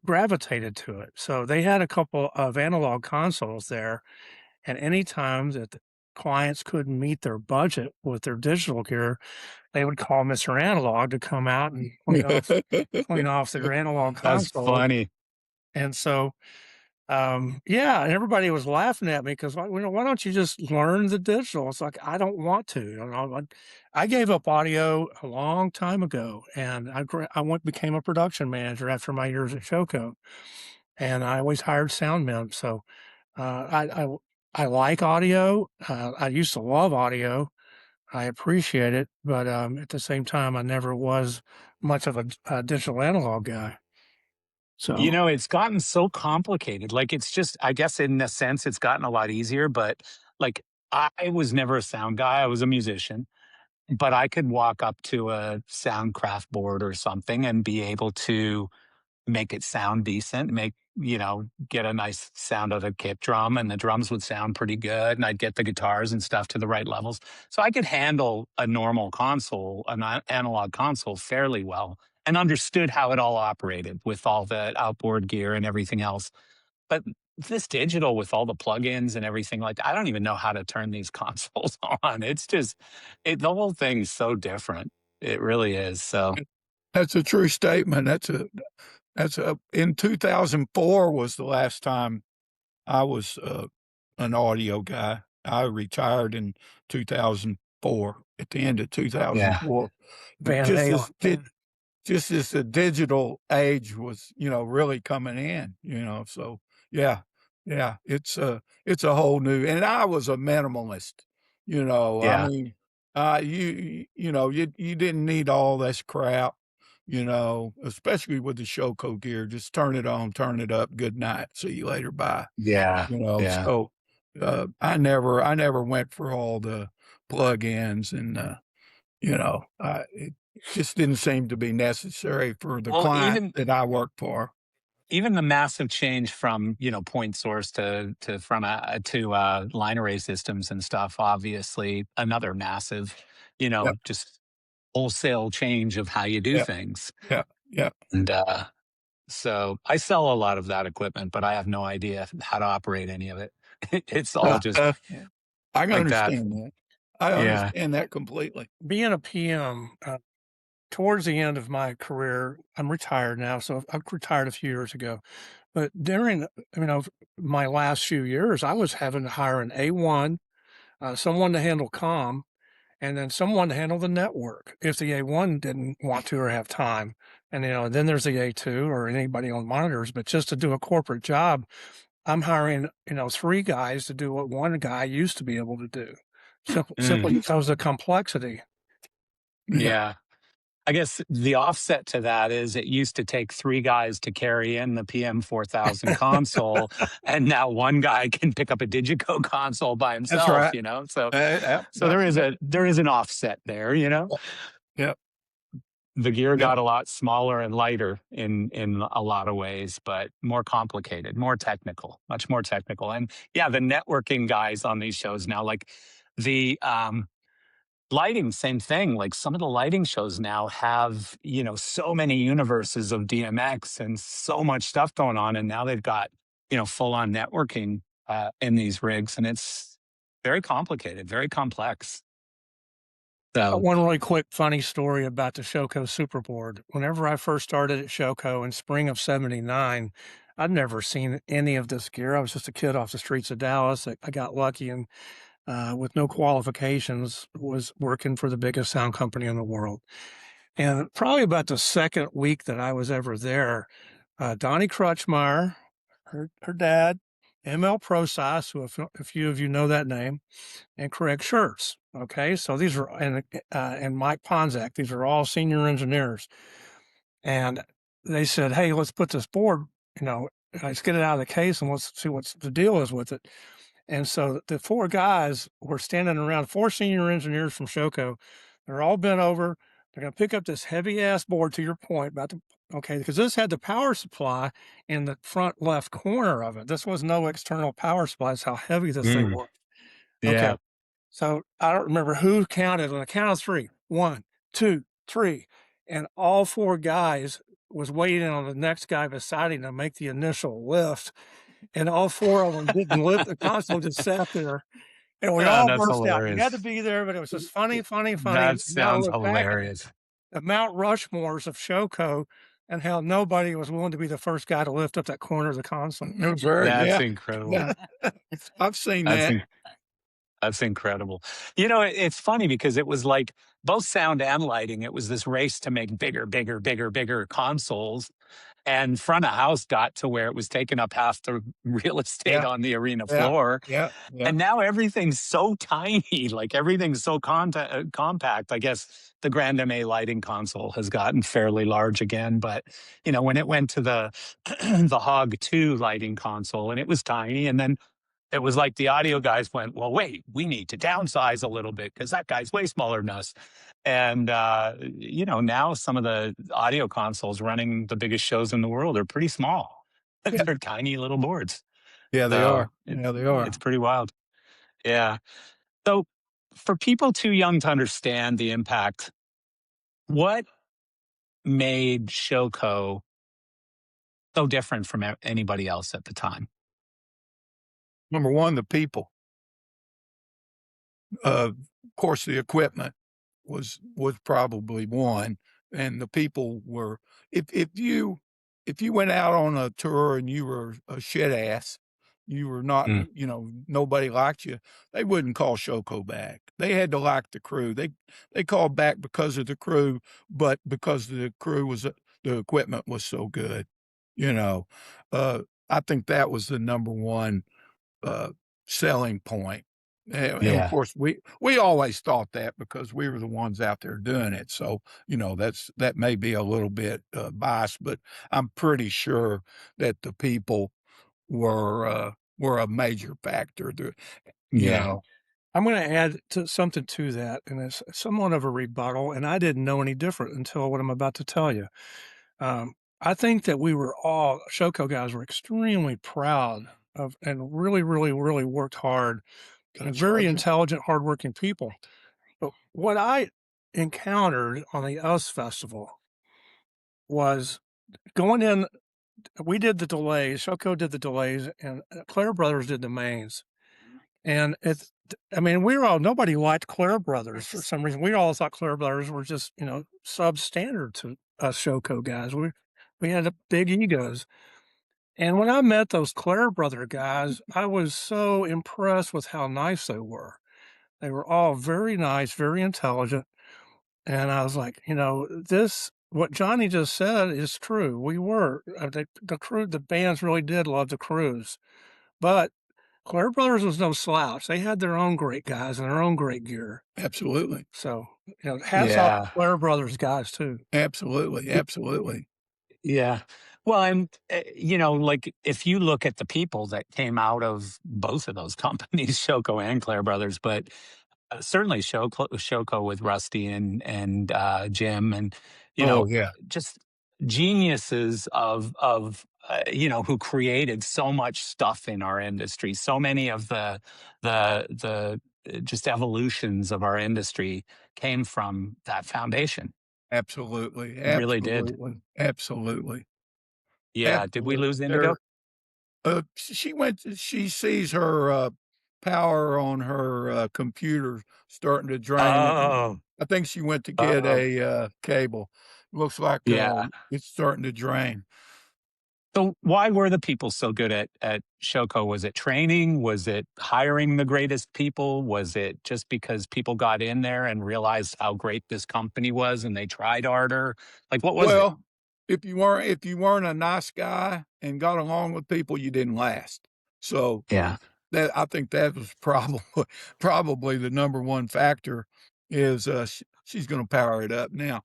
gravitated to it. So they had a couple of analog consoles there, and any time that the clients couldn't meet their budget with their digital gear, they would call Mr. Analog to come out and clean off their analog console. That's funny. And so Yeah, and everybody was laughing at me because, why don't you just learn the digital? It's like, I don't want to. I gave up audio a long time ago, and I became a production manager after my years at Showco, and I always hired sound men. So I like audio. I used to love audio. I appreciate it, but at the same time, I never was much of a digital analog guy. You So know, it's gotten so complicated. Like, it's just, I guess in a sense, it's gotten a lot easier, but like, I was never a sound guy. I was a musician, but I could walk up to a Soundcraft board or something and be able to make it sound decent, get a nice sound of a kick drum, and the drums would sound pretty good. And I'd get the guitars and stuff to the right levels. So I could handle a normal console, analog console fairly well, and understood how it all operated with all the outboard gear and everything else. But this digital with all the plugins and everything, like, I don't even know how to turn these consoles on. It's just, the whole thing's so different. It really is. So That's a true statement. In 2004 was the last time I was an audio guy. I retired in 2004, at the end of yeah, 2004. Van Just Halen. just as the digital age was, really coming in, so yeah, yeah, it's a whole new, and I was a minimalist, I yeah, mean, you didn't need all this crap, especially with the Showco gear. Just turn it on, turn it up, good night, see you later, bye. yeah, yeah. So, I never went for all the plugins and, it just didn't seem to be necessary for the Well, client that I worked for. even the massive change from point source to line array systems and stuff, obviously another massive, Yep, just wholesale change of how you do yep, things. yep, yep. And so I sell a lot of that equipment, but I have no idea how to operate any of it. It's all just I can like that. understand that. I Yeah. understand that completely. Being a PM, towards the end of my career, I'm retired now, so I retired a few years ago. But during, my last few years, I was having to hire an A1, someone to handle comm, and then someone to handle the network if the A1 didn't want to or have time. And, then there's the A2 or anybody on monitors. But just to do a corporate job, I'm hiring, 3 guys to do what one guy used to be able to do, simply Mm, because of the complexity. Yeah. yeah. I guess the offset to that is it used to take 3 guys to carry in the PM4000 console, and now one guy can pick up a Digico console by That's himself, right. So Yep, so yep, there is an offset there, yep, The gear yep. got a lot smaller and lighter in a lot of ways, but more complicated, more technical, much more technical. And yeah, the networking guys on these shows now, like the lighting, same thing. Like, some of the lighting shows now have, so many universes of DMX and so much stuff going on. And now they've got, full on networking in these rigs. And it's very complicated, very complex. So, One really quick funny story about the Showco Superboard. Whenever I first started at Showco in spring of '79, I'd never seen any of this gear. I was just a kid off the streets of Dallas. I got lucky and, with no qualifications, was working for the biggest sound company in the world. And probably about the second week that I was ever there, Donnie Kretzschmar, her dad, ML Prosas, who a few of you know that name, and Craig Schertz. Okay, so these are and Mike Ponzak. These are all senior engineers, and they said, "Hey, let's put this board. Let's get it out of the case and let's see what the deal is with it." And so the 4 guys were standing around, 4 senior engineers from Showco. They're all bent over. They're going to pick up this heavy ass board, to your point about because this had the power supply in the front left corner of it. This was no external power supply. That's how heavy this thing was. Okay. yeah. So I don't remember who counted on the count of 3. 1, 2, 3. And all 4 guys was waiting on the next guy beside him to make the initial lift. And all 4 of them didn't lift. The console just sat there. And we Oh, all that's burst out. You had hilarious. to be there, but it was just funny. That Now I sounds look back at hilarious. the Mount Rushmores of Showco. and how nobody was willing to be the first guy to lift up that corner of the console. It was very, That's yeah, incredible. yeah. I've seen That's that. That's incredible. You know, it's funny because it was like both sound and lighting. It was this race to make bigger, bigger, bigger, bigger consoles. And front of house got to where it was taking up half the real estate Yeah, on the arena yeah, floor. yeah, yeah. And now everything's so tiny, like everything's so compact. I guess the Grand MA lighting console has gotten fairly large again. But, you know, when it went to the, the Hog 2 lighting console and it was tiny, and then it was like the audio guys went, well, wait, we need to downsize a little bit because that guy's way smaller than us. And, you know, now some of the audio consoles running the biggest shows in the world are pretty small. Yeah. They're tiny little boards. Yeah, they So are. Yeah, they are. it's pretty wild. Yeah. So for people too young to understand the impact, what made Showco so different from anybody else at the time? Number one, the people. Of course, the equipment was probably one, and the people were. If you went out on a tour and you were a shit ass, you were not, Mm. you know, nobody liked you, they wouldn't call Showco back. They had to like the crew. They called back because of the crew, but because the crew was the equipment was so good, you know. I think that was the number one selling point. And of Yeah. course, we always thought that because we were the ones out there doing it. So, you know, that may be a little bit biased, but I'm pretty sure that the people were a major factor. You Yeah. know, I'm going to add something to that, and it's somewhat of a rebuttal, and I didn't know any different until what I'm about to tell you. I think that we were all, Showco guys were extremely proud of and really, really, really worked hard and very intelligent, hardworking people. But what I encountered on the US Festival was going in, we did the delays, Showco did the delays, and Clare Brothers did the mains. And I mean, nobody liked Clare Brothers for some reason. We all thought Clare Brothers were just, you know, substandard to us Showco guys. We had big egos. And when I met those Clare Brother guys, I was so impressed with how nice they were. They were all very nice, very intelligent. And I was like, you know, what Jonny just said is true. We were, the crew, the bands really did love the crews. But Clare Brothers was no slouch. They had their own great guys and their own great gear. absolutely, So, you know, hats off Yeah. to Clare Brothers guys too. absolutely, absolutely. Yeah. Well, and, you know, like if you look at the people that came out of both of those companies, Showco and Clare Brothers, but certainly Showco with Rusty and Jim, and you Oh know, yeah, just geniuses of you know, who created so much stuff in our industry. So many of the just evolutions of our industry came from that foundation. absolutely, It really did. absolutely, absolutely, Yeah. Did we absolutely. lose Indigo? She sees her power on her computer starting to drain. Oh, I think she went to get oh, a cable. Looks like yeah. it's starting to drain. So why were the people so good at Showco? Was it training? Was it hiring the greatest people? Was it just because people got in there and realized how great this company was and they tried harder? Like, what was it? Well, if you weren't a nice guy and got along with people, you didn't last. So Yeah. that I think that was probably the number one factor is she's going to power it up now.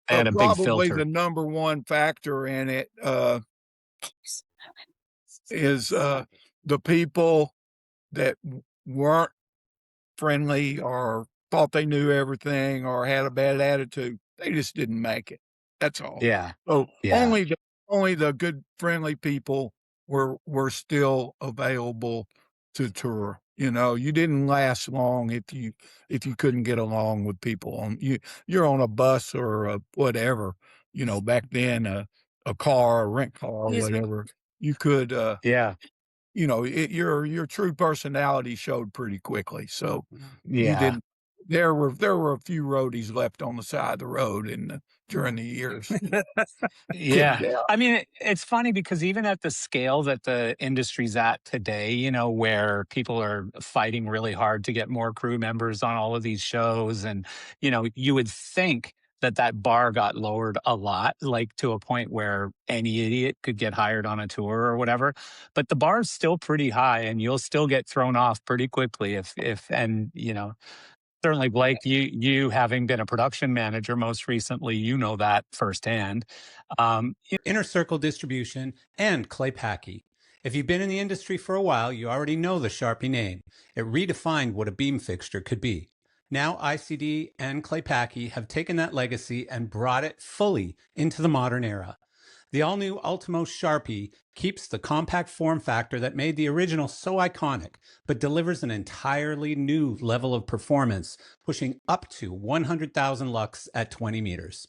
And a big Probably filter. the number one factor in it is the people that weren't friendly or thought they knew everything or had a bad attitude. They just didn't make it. That's all. Yeah. So Yeah. only the good, friendly people were still available to tour. You know, you didn't last long if you couldn't get along with people on you're on a bus or a whatever. You know, back then a car, a rent car, or whatever. You could Yeah. you know, your true personality showed pretty quickly. So you Yeah. didn't there were a few roadies left on the side of the road during the years. Yeah. Yeah. I mean, it's funny because even at the scale that the industry's at today, where people are fighting really hard to get more crew members on all of these shows, and, you would think that that bar got lowered a lot, like to a point where any idiot could get hired on a tour or whatever. But the bar's still pretty high, and you'll still get thrown off pretty quickly and certainly, Blake, you having been a production manager most recently, that firsthand. Inner Circle Distribution, and Clay Packy. If you've been in the industry for a while, you already know the Sharpie name. It redefined what a beam fixture could be. Now ICD and Clay Packy have taken that legacy and brought it fully into the modern era. The all-new Ultimo Sharpie keeps the compact form factor that made the original so iconic, but delivers an entirely new level of performance, pushing up to 100,000 lux at 20 meters.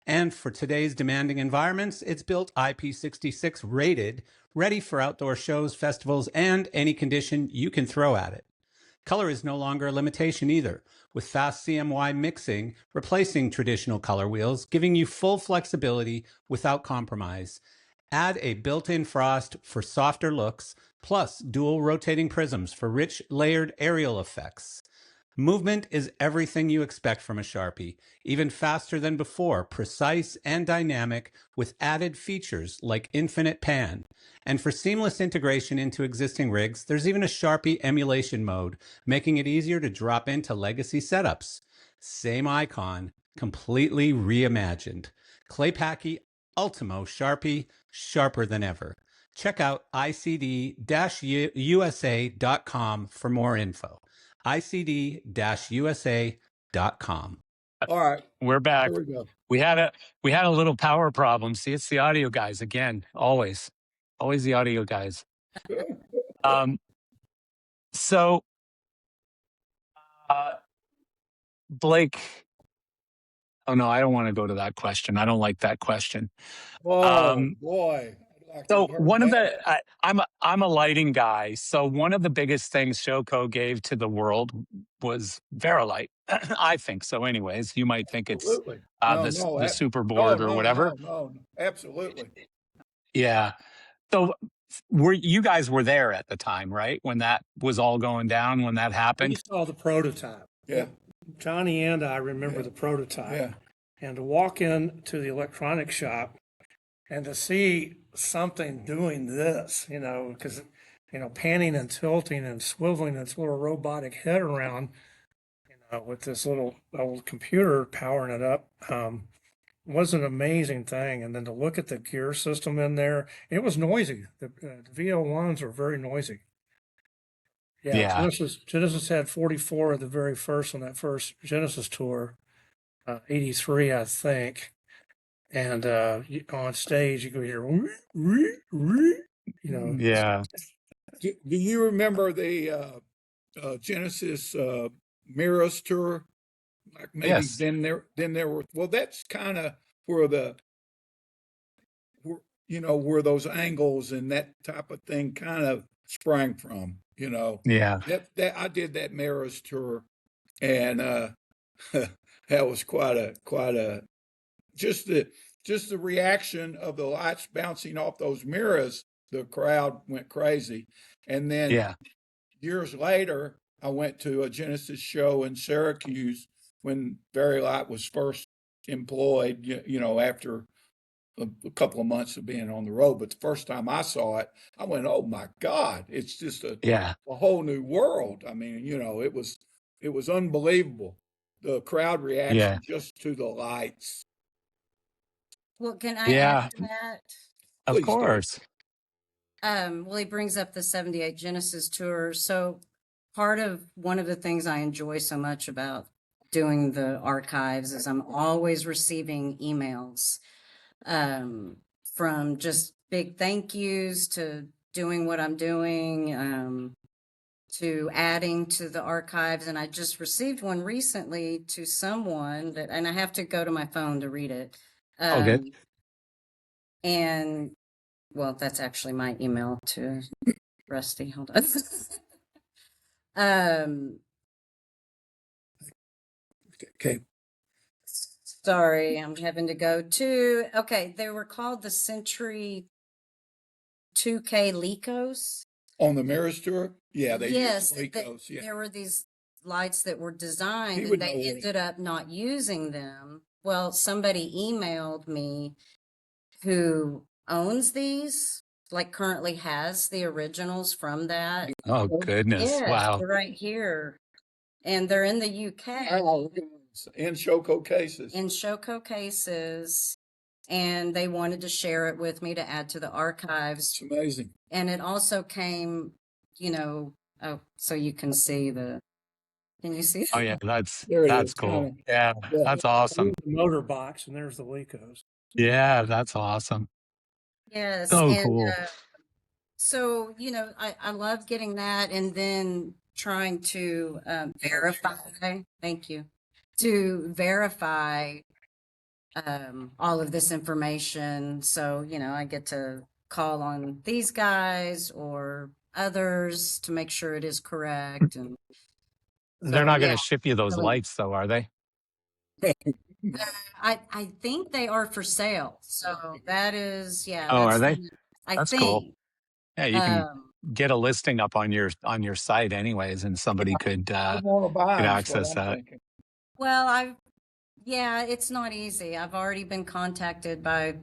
And for today's demanding environments, it's built IP66 rated, ready for outdoor shows, festivals, and any condition you can throw at it. Color is no longer a limitation either, with fast CMY mixing replacing traditional color wheels, giving you full flexibility without compromise. Add a built-in frost for softer looks, plus dual rotating prisms for rich layered aerial effects. Movement is everything you expect from a Sharpie, even faster than before, precise and dynamic with added features like infinite pan. And for seamless integration into existing rigs, there's even a Sharpie emulation mode, making it easier to drop into legacy setups. Same icon, completely reimagined. Clay Packy Ultimo Sharpie, sharper than ever. Check out icd-usa.com for more info. icd-usa.com. All right. We're back. Here we go. We had a little power problem. See, it's the audio guys again. Always the audio guys. So, Blake. Oh no, I don't want to go to that question. I don't like that question. Oh boy. So one of the I'm a lighting guy. So one of the biggest things Showco gave to the world was Verilight. I think so. Anyways, you might think it's Absolutely. the super board or whatever. No, absolutely. Yeah. So you guys were there at the time, right? When that was all going down, when that We happened? saw the prototype. Yeah. Jonny and I remember the prototype. Yeah. And to walk into the electronics shop and to see something doing this, because, panning and tilting and swiveling its little robotic head around, with this little old computer powering it up, was an amazing thing. And then to look at the gear system in there, it was noisy. The VL1s were very noisy. Yeah. Genesis had 44 of the very first on that first Genesis tour, 83, I think. And on stage, you could hear, Yeah. Do you remember the Genesis Mirrors tour? Like maybe Yes. then there were, well, that's kind of where where those angles and that type of thing kind of sprang from, Yeah. that I did that Mirrors tour, and that was quite a just the reaction of the lights bouncing off those mirrors. The crowd went crazy. And then Yeah. years later, I went to a Genesis show in Syracuse when Verilight was first employed, after a couple of months of being on the road. But the first time I saw it, I went, "Oh my God, it's just a whole new world." I mean, it was unbelievable. The crowd reaction just to the lights. Well, can I add to that? Of Please do. course. Well, he brings up the 78 Genesis tour. So one of the things I enjoy so much about doing the archives is I'm always receiving emails from just big thank yous to doing what I'm doing, to adding to the archives. And I just received one recently to someone and I have to go to my phone to read it. Good. And well, that's actually my email to Rusty. Hold on. Okay. Sorry, I'm having to go to. Okay, they were called the Century 2K Lycos. On the Mirrors tour? Yeah, they Yes, use Lycos, yeah. there were these lights that were designed He and would they know what ended up not using them. Well, somebody emailed me who owns these, like currently has the originals from that. Oh goodness! Yes, Wow. they're right here. And they're in the UK Oh, look at those. In Showco cases. in Showco cases. And they wanted to share it with me to add to the archives. It's amazing. And it also came, oh, so you can see can you see? Oh yeah, that's There it is. cool. Kinda. Yeah, Yeah. that's awesome. The motor box, and there's the Lycos. Yeah, that's awesome. Yes. So And cool. so, I love getting that and then trying to verify, thank you, to verify all of this information. So, I get to call on these guys or others to make sure it is correct. And They're so, not going yeah, to ship you those really, lights, though, are they? I think they are for sale. So that is, yeah, Oh, are that's, they? I That's cool. think. Yeah, you can Um, get a listing up on your site, anyways, and somebody could I want to buy them, is what access I'm that. thinking. well, yeah, it's not easy. I've already been contacted by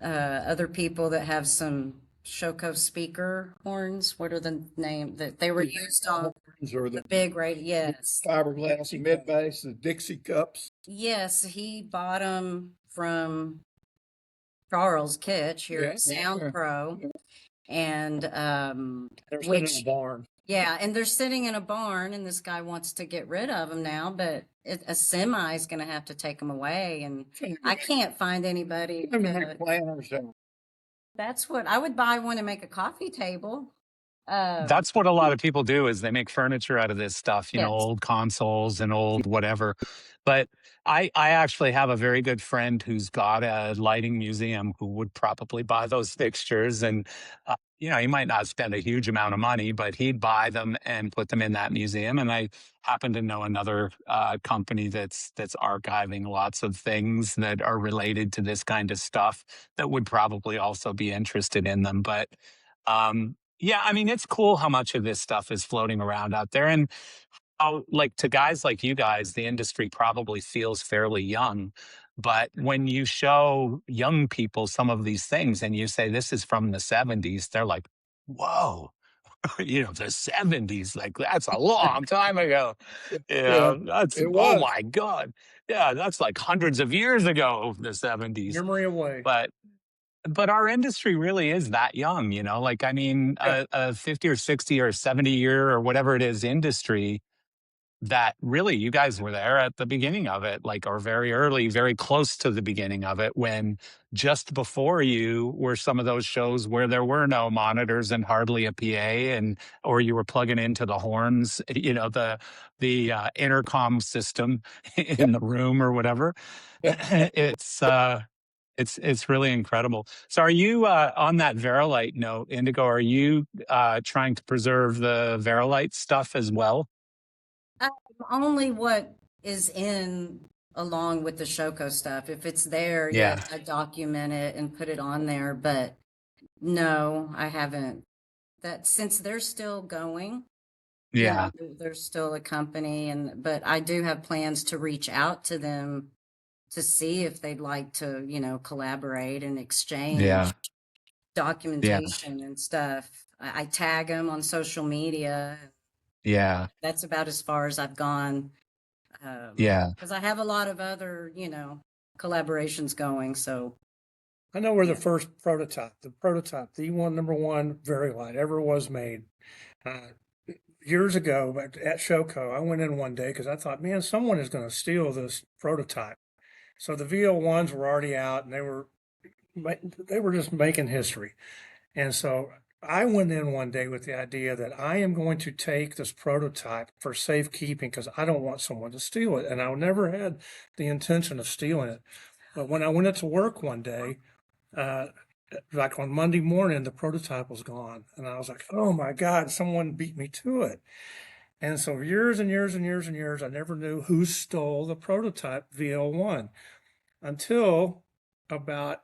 other people that have some Showco speaker horns. What are the name that they were used on Or the the big radio? Yes. fiberglass mid bass, the Dixie cups. Yes, he bought them from Charles Kitch here Yeah, at Sound yeah. Pro. And They're sitting in a barn. yeah, and they're sitting in a barn, and this guy wants to get rid of them now, but a semi is going to have to take them away, and I can't find anybody. Planners. That's what I would buy one and make a coffee table. That's what a lot of people do is they make furniture out of this stuff, Yes. old consoles and old whatever. But I actually have a very good friend who's got a lighting museum who would probably buy those fixtures. And, he might not spend a huge amount of money, but he'd buy them and put them in that museum. And I happen to know another company that's archiving lots of things that are related to this kind of stuff that would probably also be interested in them. But yeah, I mean, it's cool how much of this stuff is floating around out there. And how, like, to guys like you guys, the industry probably feels fairly young. But when you show young people some of these things and you say this is from the 70s, they're like, whoa, the 70s, like that's a long time ago. Yeah, That's, it oh was. my God. Yeah, that's like hundreds of years ago, the 70s. Memory away. But our industry really is that young, like, I mean, Yeah. a 50 or 60 or 70 year or whatever it is industry that really you guys were there at the beginning of it, like, or very early, very close to the beginning of it, when just before you were some of those shows where there were no monitors and hardly a PA, or you were plugging into the horns, the intercom system in the room or whatever. Yeah. It's really incredible. So are you, on that Verilight note, Indigo, are you trying to preserve the Verilight stuff as well? Only what is in along with the Showco stuff. If it's there, Yeah. yes, I document it and put it on there. But no, I haven't. That since they're still going, Yeah. they're still a company, but I do have plans to reach out to them to see if they'd like to, collaborate and exchange Yeah. documentation and stuff. I tag them on social media. Yeah. That's about as far as I've gone. Yeah. Because I have a lot of other, collaborations going. So I know where the first prototype, the one number one Verilight ever was made. Years ago at Showco, I went in one day because I thought, man, someone is going to steal this prototype. So the VL1s were already out, and they were just making history. And so I went in one day with the idea that I am going to take this prototype for safekeeping because I don't want someone to steal it. And I never had the intention of stealing it. But when I went into work one day, like on Monday morning, the prototype was gone. And I was like, oh my God, someone beat me to it. And so years and years and years and years, I never knew who stole the prototype VL1 until about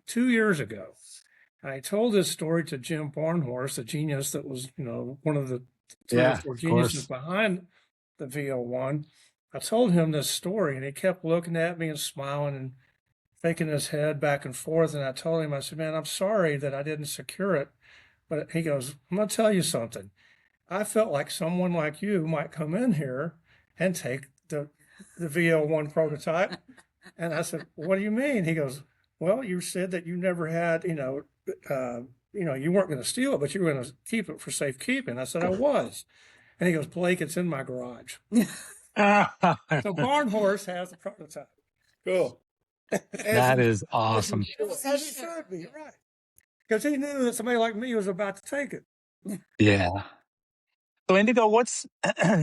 2 years ago. I told this story to Jim Barnhorst, a genius that was, one of the three or Yeah, four of geniuses course. behind the VL1. I told him this story, and he kept looking at me and smiling and shaking his head back and forth. And I told him, I said, man, I'm sorry that I didn't secure it. But he goes, I'm going to tell you something. I felt like someone like you might come in here and take the VL1 prototype. And I said, what do you mean? He goes, well, you said that you never had, you weren't going to steal it, but you were going to keep it for safekeeping. I said, I was. And he goes, Blake, it's in my garage. So Barnhorse has a prototype. Cool. That is awesome. As he should be, right. Because he knew that somebody like me was about to take it. Yeah. So Indigo,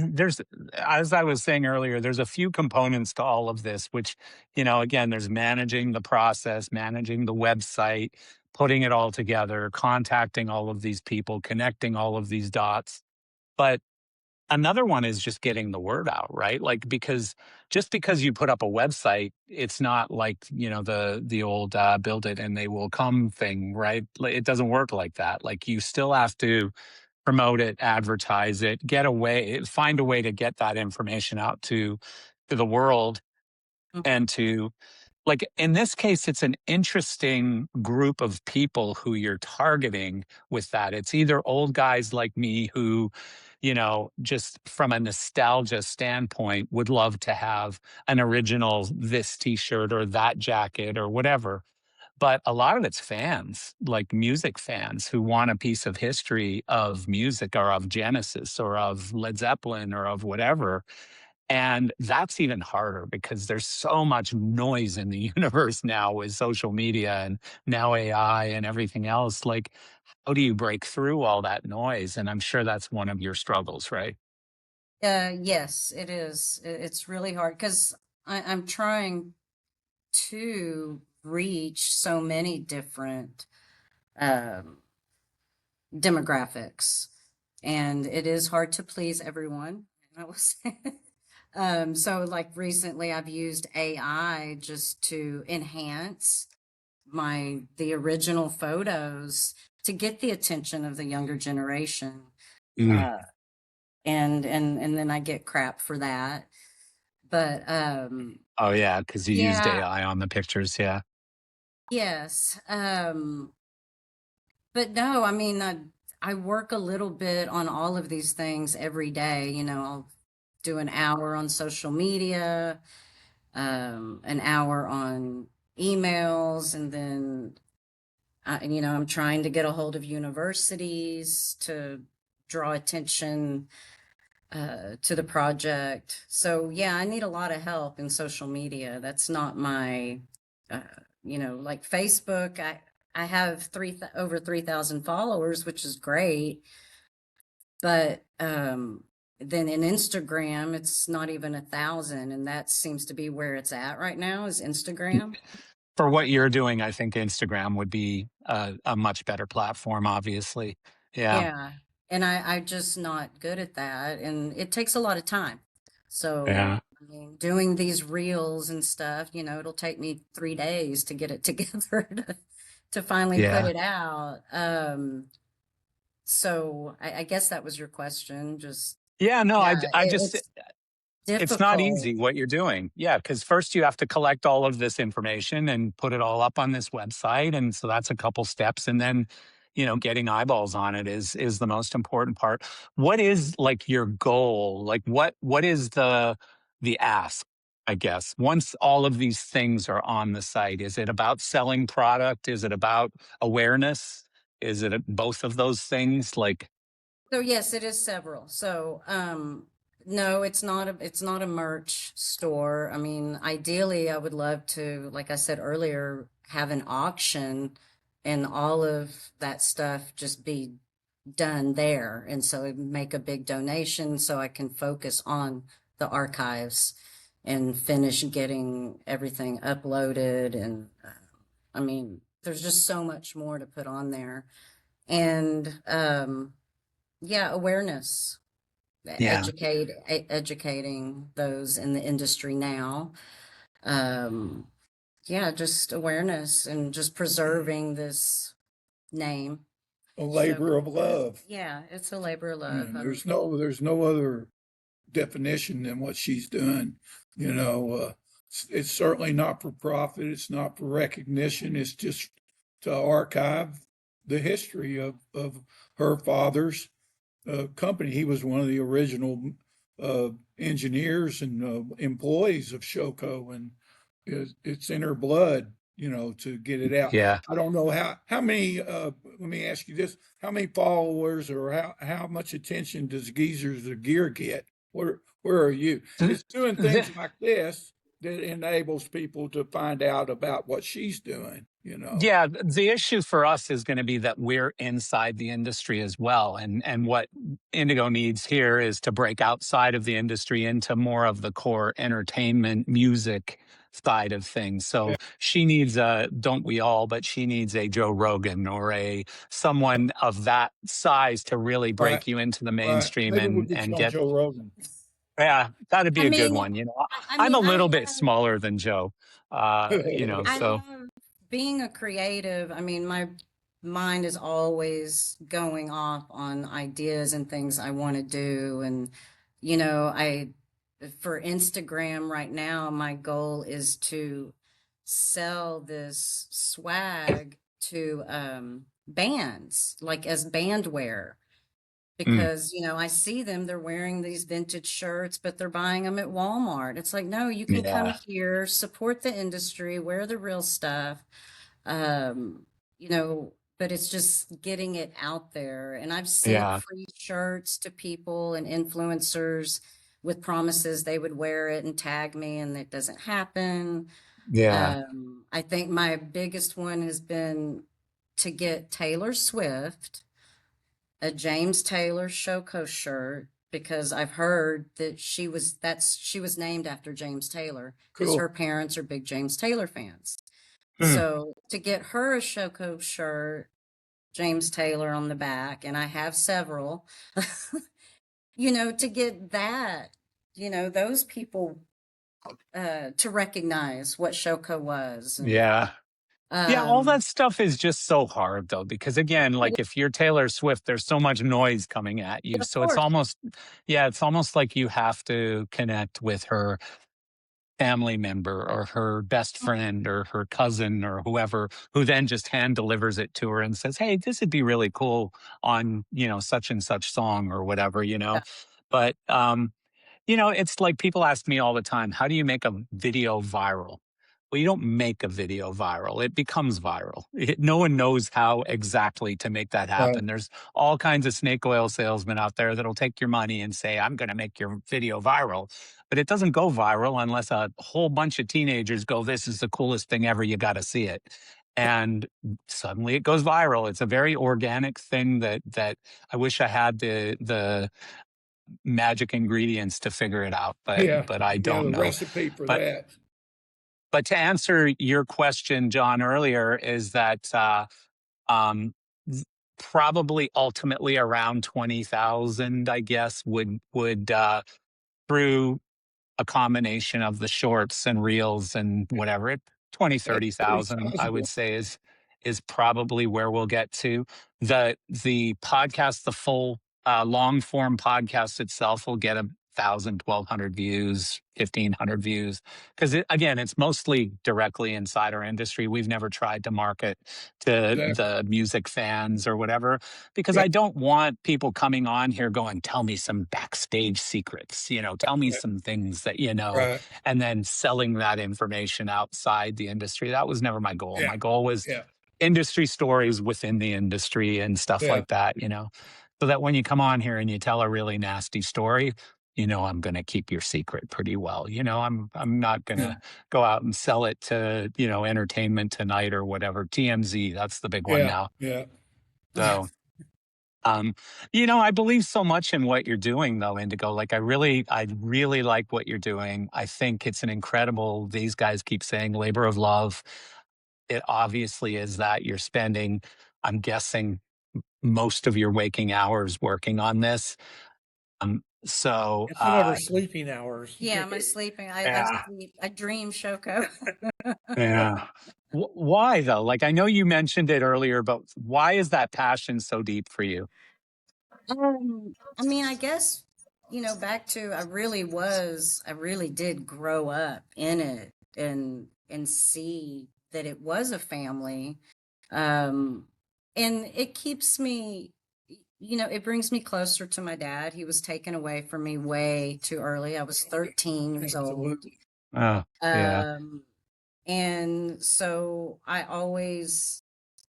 there's, as I was saying earlier, there's a few components to all of this, which, again, there's managing the process, managing the website, putting it all together, contacting all of these people, connecting all of these dots. But another one is just getting the word out, right? Like, just because you put up a website, it's not like, the old build it and they will come thing, right? Like, it doesn't work like that. Like, you still have to promote it, advertise it, find a way to get that information out to the world, and to, like, in this case, it's an interesting group of people who you're targeting with that. It's either old guys like me who, just from a nostalgia standpoint, would love to have an original this t-shirt or that jacket or whatever. But a lot of it's fans, like music fans who want a piece of history of music or of Genesis or of Led Zeppelin or of whatever. And that's even harder because there's so much noise in the universe now with social media and now AI and everything else. Like, how do you break through all that noise? And I'm sure that's one of your struggles, right? Yes, it is. It's really hard because I'm trying to reach so many different um, demographics, and it is hard to please everyone. I will say. So like recently I've used AI just to enhance the original photos to get the attention of the younger generation. Mm. Uh, and then I get crap for that. But Oh, yeah, because you used yeah, AI on the pictures. Yeah. yes. But no, I mean I work a little bit on all of these things every day. I'll do an hour on social media, an hour on emails, and then I'm trying to get a hold of universities to draw attention to the project. So yeah, I need a lot of help in social media. That's not my, like Facebook. I have over 3,000 followers, which is great, but then in Instagram, it's not even 1,000, and that seems to be where it's at right now. Is Instagram? For what you're doing, I think Instagram would be a much better platform, obviously. Yeah. Yeah. And I'm just not good at that. And it takes a lot of time. So, Yeah. I mean, doing these reels and stuff, it'll take me 3 days to get it together to finally put Yeah. it out. So I guess that was your question. Just, Yeah. No, yeah, I just, it's it's not difficult. easy what you're doing. Yeah, because first you have to collect all of this information and put it all up on this website, and so that's a couple steps. And then, getting eyeballs on it is the most important part. What is like your goal? Like, what is the ask? I guess once all of these things are on the site, is it about selling product? Is it about awareness? Is it both of those things? Like, So yes, it is several. So no, it's not a merch store. I mean, ideally I would love to, like I said earlier, have an auction and all of that stuff just be done there. And so make a big donation so I can focus on the archives and finish getting everything uploaded. And I mean, there's just so much more to put on there. And yeah, awareness. Yeah. educating those in the industry now. Yeah, just awareness and just preserving this name. A labor of love. Yeah, it's a labor of I love. mean, there's no other definition than what she's doing. It's certainly not for profit. It's not for recognition. It's just to archive the history of her father's company. He was one of the original engineers and employees of Showco, and it's in her blood, to get it out. Yeah. I don't know how many. Let me ask you this: how many followers or how much attention does Geezers of Gear get? Where are you? It's doing things like this that enables people to find out about what she's doing. Yeah, the issue for us is going to be that we're inside the industry as well. And what Indigo needs here is to break outside of the industry into more of the core entertainment, music side of things. So she needs don't we all, but she needs a Joe Rogan or someone of that size to really break Right, you into the right. mainstream Maybe we'll get and you on get, Joe Rogan. yeah, that'd be I a good mean, one. I I'm mean, a I little bit have, smaller than Joe, I so love being a creative. I mean, my mind is always going off on ideas and things I want to do. And, for Instagram right now, my goal is to sell this swag to bands, like as band wear. mm, Because, I see them, they're wearing these vintage shirts, but they're buying them at Walmart. It's like, no, you can come yeah, here, support the industry, wear the real stuff. Um, you know, but it's just getting it out there. And I've sent yeah, free shirts to people and influencers with promises they would wear it and tag me, and it doesn't happen. yeah, I think my biggest one has been to get Taylor Swift a James Taylor Showco shirt, because I've heard that she was named after James Taylor because her Cool. parents are big James Taylor fans. Hmm. So to get her a Showco shirt, James Taylor on the back, and I have several, to get that, those people to recognize what Showco was. And yeah. Yeah, all um that stuff is just so hard though, because again, it, like if you're Taylor Swift, there's so much noise coming at you. of So it's course, almost, yeah, it's almost like you have to connect with her family member or her best friend or her cousin or whoever, who then just hand delivers it to her and says, hey, this would be really cool on, such and such song or whatever. But, it's like people ask me all the time, how do you make a video viral? Well, you don't make a video viral. It becomes viral. No one knows how exactly to make that Right. happen. There's all kinds of snake oil salesmen out there that'll take your money and say, I'm going to make your video viral. But it doesn't go viral unless a whole bunch of teenagers go, this is the coolest thing ever. You got to see it. And suddenly it goes viral. It's a very organic thing that I wish I had the magic ingredients to figure it out, Yeah. but I Yeah. don't The know. recipe for But that. but to answer your question, John, earlier, is that um, probably ultimately around 20,000, I guess, would through a combination of the shorts and reels and whatever it 20, That's pretty 30,000, I would sizable. say is probably where we'll get to. The podcast, the full long form podcast itself will get 1,000, 1,200 views, 1,500 views. Because again, it's mostly directly inside our industry. We've never tried to market to Exactly. the music fans or whatever, because Yeah. I don't want people coming on here going, tell me some backstage secrets, tell me Right. some things that Right. and then selling that information outside the industry. That was never my goal. Yeah. My goal was Yeah. industry stories within the industry and stuff Yeah. like that. So that when you come on here and you tell a really nasty story, I'm going to keep your secret pretty well. I'm not going Yeah. to go out and sell it to, Entertainment Tonight or whatever. TMZ, that's the big one Yeah. now. Yeah. So, um, I believe so much in what you're doing though, Indigo. Like I really like what you're doing. I think it's an incredible, these guys keep saying labor of love. It obviously is that you're spending, I'm guessing, most of your waking hours working on this. So, It's some of her sleeping hours. Yeah, my sleeping. I yeah, sleep. I dream Showco. yeah. Why though? Like, I know you mentioned it earlier, but why is that passion so deep for you? I mean, I guess, back to I really did grow up in it and see that it was a family. Um, and it keeps me, it brings me closer to my dad. He was taken away from me way too early. I was 13 years old. Oh, yeah. And so I always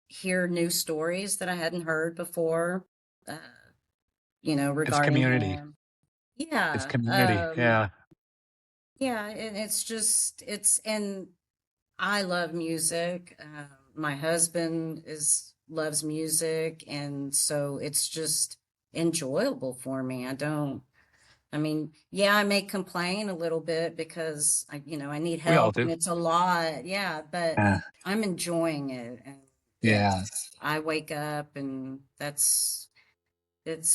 hear new stories that I hadn't heard before. Uh, It's regarding community. him. It's Yeah. community. Yeah. Yeah. And and I love music. My husband loves music. And so it's just enjoyable for me. I mean, yeah, I may complain a little bit because I need We all help and do. it's a lot. Yeah. But Yeah. I'm enjoying it. And Yeah. yes, I wake up and it's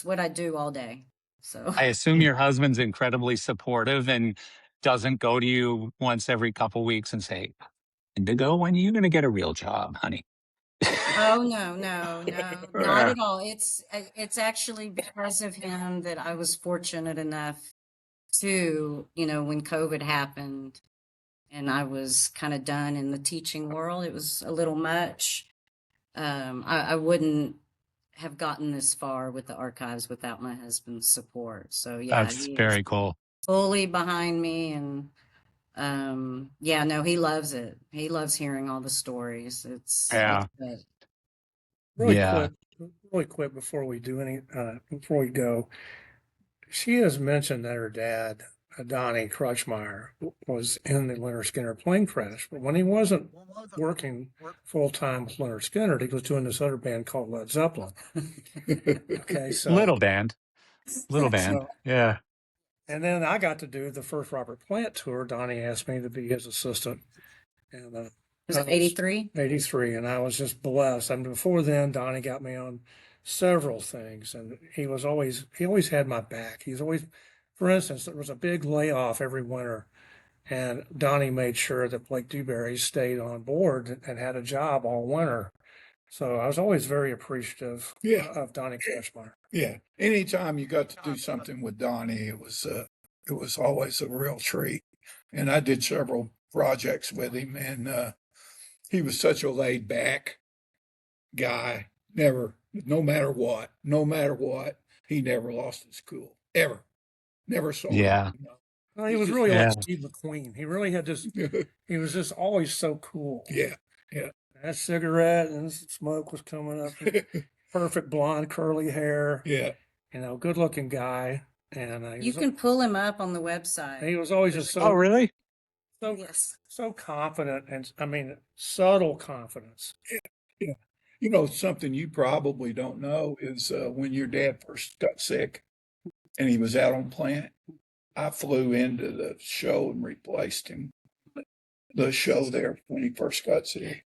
what I do all day. So. I assume your husband's incredibly supportive and doesn't go to you once every couple weeks and say, Indigo, when are you going to get a real job, honey? Oh no, no, no, not Yeah. at all. It's actually because of him that I was fortunate enough to, when COVID happened and I was kind of done in the teaching world, it was a little much. I wouldn't have gotten this far with the archives without my husband's support. So yeah, That's he is very cool. fully behind me and yeah, no, he loves it. He loves hearing all the stories. It's Yeah. good. Really Yeah. quick, before we before we go, she has mentioned that her dad, Donnie Kretzschmar, was in the Leonard Skinner plane crash, but when he wasn't working full time with Leonard Skinner, he was doing this other band called Led Zeppelin. Okay, so Little band. Little band. so Yeah. and then I got to do the first Robert Plant tour. Donnie asked me to be his assistant, and Was it 83? 83, and I was just blessed. And before then, Donnie got me on several things, and he always had my back. He's always, for instance, there was a big layoff every winter, and Donnie made sure that Blake Dewberry stayed on board and had a job all winter. So I was always very appreciative Yeah. of Donnie Kretzschmar. Yeah. Anytime you got to do something with Donnie, it was always a real treat. And I did several projects with him, and he was such a laid back guy. No matter what, he never lost his cool ever. Never saw Yeah. it. Well, he was really Yeah. like Steve McQueen. He really had this. He was just always so cool. Yeah. Yeah. That cigarette and smoke was coming up. Perfect blonde, curly hair. Yeah. Good looking guy. And You can pull him up on the website. he was always just Oh, really? Yes. so confident, and I mean subtle confidence. Yeah. Something you probably don't know is when your dad first got sick and he was out on plant, I flew into the show and replaced him. The show there when he first got sick.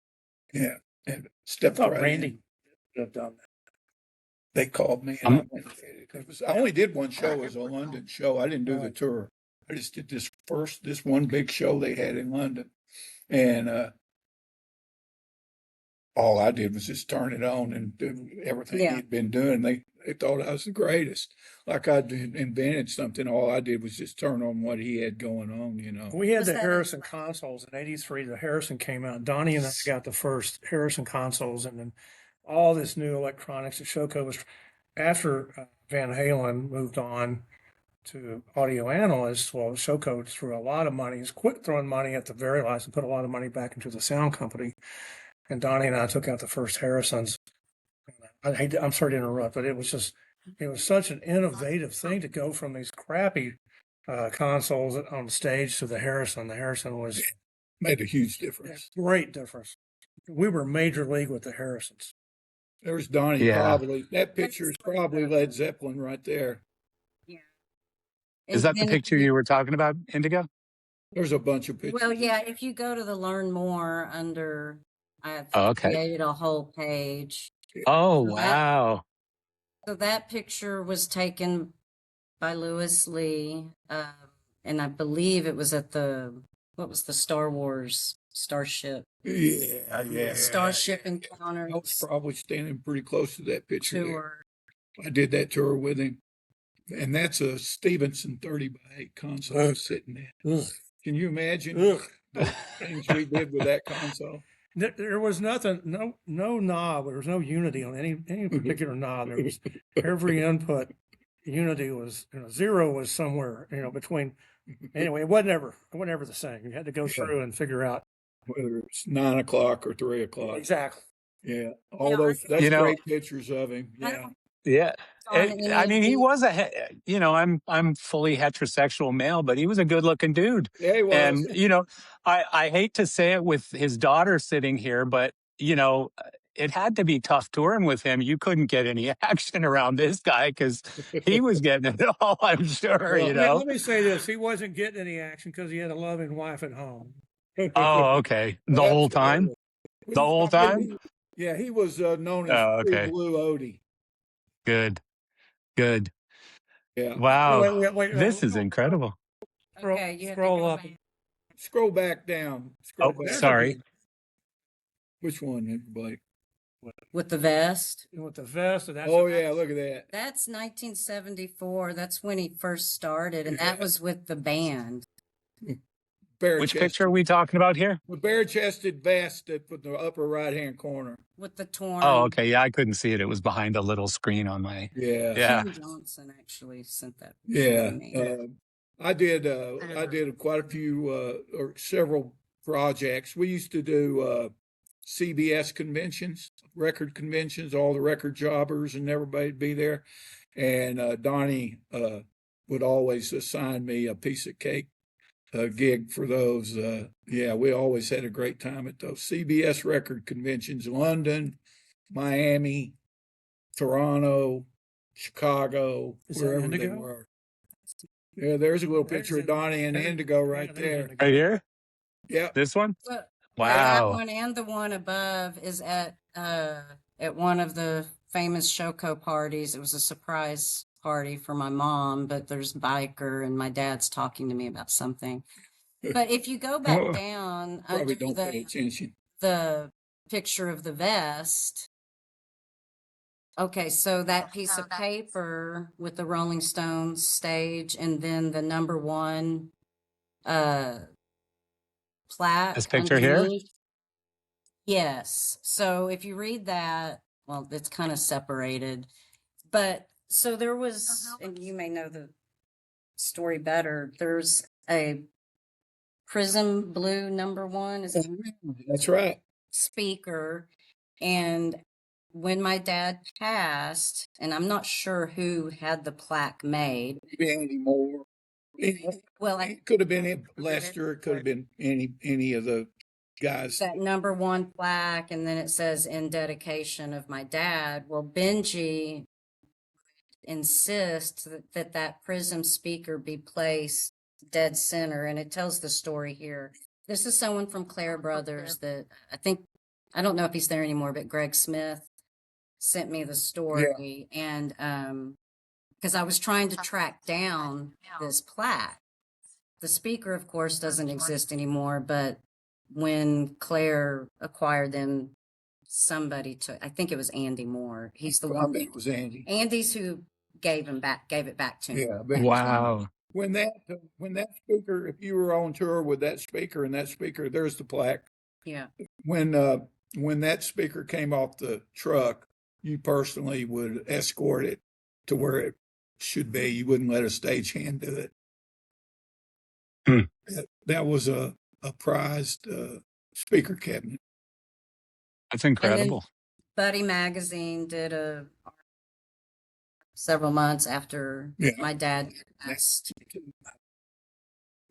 Yeah. And I stepped thought right Randy in. would have done that. They called me and I went. I only did one show as a London show. I didn't do the tour. I just did this one big show they had in London. And all I did was just turn it on and do everything Yeah. he'd been doing. They thought I was the greatest. Like I'd invented something. All I did was just turn on what he had going on, We had Was the that- Harrison consoles in '83. The Harrison came out. Donnie and I got the first Harrison consoles, and then all this new electronics. The Showco was after Van Halen moved on to audio analysts. Well, Showco threw a lot of money. He's quit throwing money at the very last and put a lot of money back into the sound company. And Donnie and I took out the first Harrisons. I'm sorry to interrupt, but it was such an innovative thing to go from these crappy consoles on stage to the Harrison. The Harrison was made a huge a difference. great difference. We were major league with the Harrisons. There's Donnie. Yeah. That picture is probably Led Zeppelin right there. Yeah. Is that the And picture you were talking about, Indigo? There's a bunch of pictures. Well, yeah, if you go to the learn more I've Oh, okay. created a whole page. Oh, So that- wow. So that picture was taken by Lewis Lee. And I believe it was at what was the Star Wars Starship? Yeah. Starship I was Encounters probably standing pretty close to that picture there. tour. I did that tour with him. And that's a Stevenson 30x8 console sitting there. Can you imagine the things we did with that console? There was nothing, no knob. There was no unity on any particular knob. There was every input. Unity was, 0 was somewhere, between. Anyway, it wasn't ever the same. You had to go through and figure out whether it's 9 o'clock or 3 o'clock. exactly. Yeah, all those. That's great pictures of him. Yeah. Yeah. I mean, he was I'm fully heterosexual male, but he was a good looking dude. Yeah, he was. And, I hate to say it with his daughter sitting here, but, it had to be tough touring with him. You couldn't get any action around this guy because he was getting it all, I'm sure, Well, let me say this. He wasn't getting any action because he had a loving wife at home. Oh, okay. The whole time? The whole time? Yeah, he was known as okay. Blue Odie. Good. Yeah. Wow. Wait, this is incredible. Okay, you scroll up. Scroll back down. Sorry. Which one, everybody? With the vest. With the vest. Yeah, look at that. That's 1974. That's when he first started, and that was with the band. Which picture are we talking about here? The bare-chested vest at the upper right-hand corner. With the torn. Oh, okay. Yeah, I couldn't see it. It was behind a little screen on my. Yeah. Tim Johnson actually sent that. Yeah. I did quite a few or several projects. We used to do CBS conventions, record conventions, all the record jobbers and everybody would be there. And Donnie would always assign me a piece of cake gig for those. We always had a great time at those CBS record conventions, London, Miami, Toronto, Chicago, wherever they were. Yeah, there's a little picture of Donnie and Indigo right there. Right here? Yeah. This one? Wow. That one Wow. and the one above is at one of the famous Showco parties. It was a surprise party for my mom, but there's biker and my dad's talking to me about something. But if you go back down under Probably don't pay attention. the picture of the vest. Okay, so that piece of paper with the Rolling Stones stage and then the number 1 plaque. This picture here? underneath. Yes. So if you read that, well, it's kind of separated. But so there was, and you may know the story better, there's a Prism Blue number 1. Is it That's right. speaker? And when my dad passed, and I'm not sure who had the plaque made. Maybe Andy Moore. Well, It could have been Lester. It could have been any of the guys. that number 1 plaque, and then it says in dedication of my dad. Well, Benji insists that Prism speaker be placed dead center, and it tells the story here. This is someone from Clare Brothers that I don't know if he's there anymore, but Greg Smith sent me the story. And because I was trying to track down this plaque. The speaker, of course, doesn't exist anymore, but when Claire acquired them, somebody took, I think it was Andy Moore. He's the one. It was Andy. Andy's who gave it back to him. Yeah. But Wow. when that speaker, if you were on tour with that speaker and that speaker, there's the plaque. Yeah. When that speaker came off the truck, you personally would escort it to where it should be. You wouldn't let a stagehand do it. That was a prized speaker cabinet. That's incredible. Buddy Magazine did several months after my dad passed,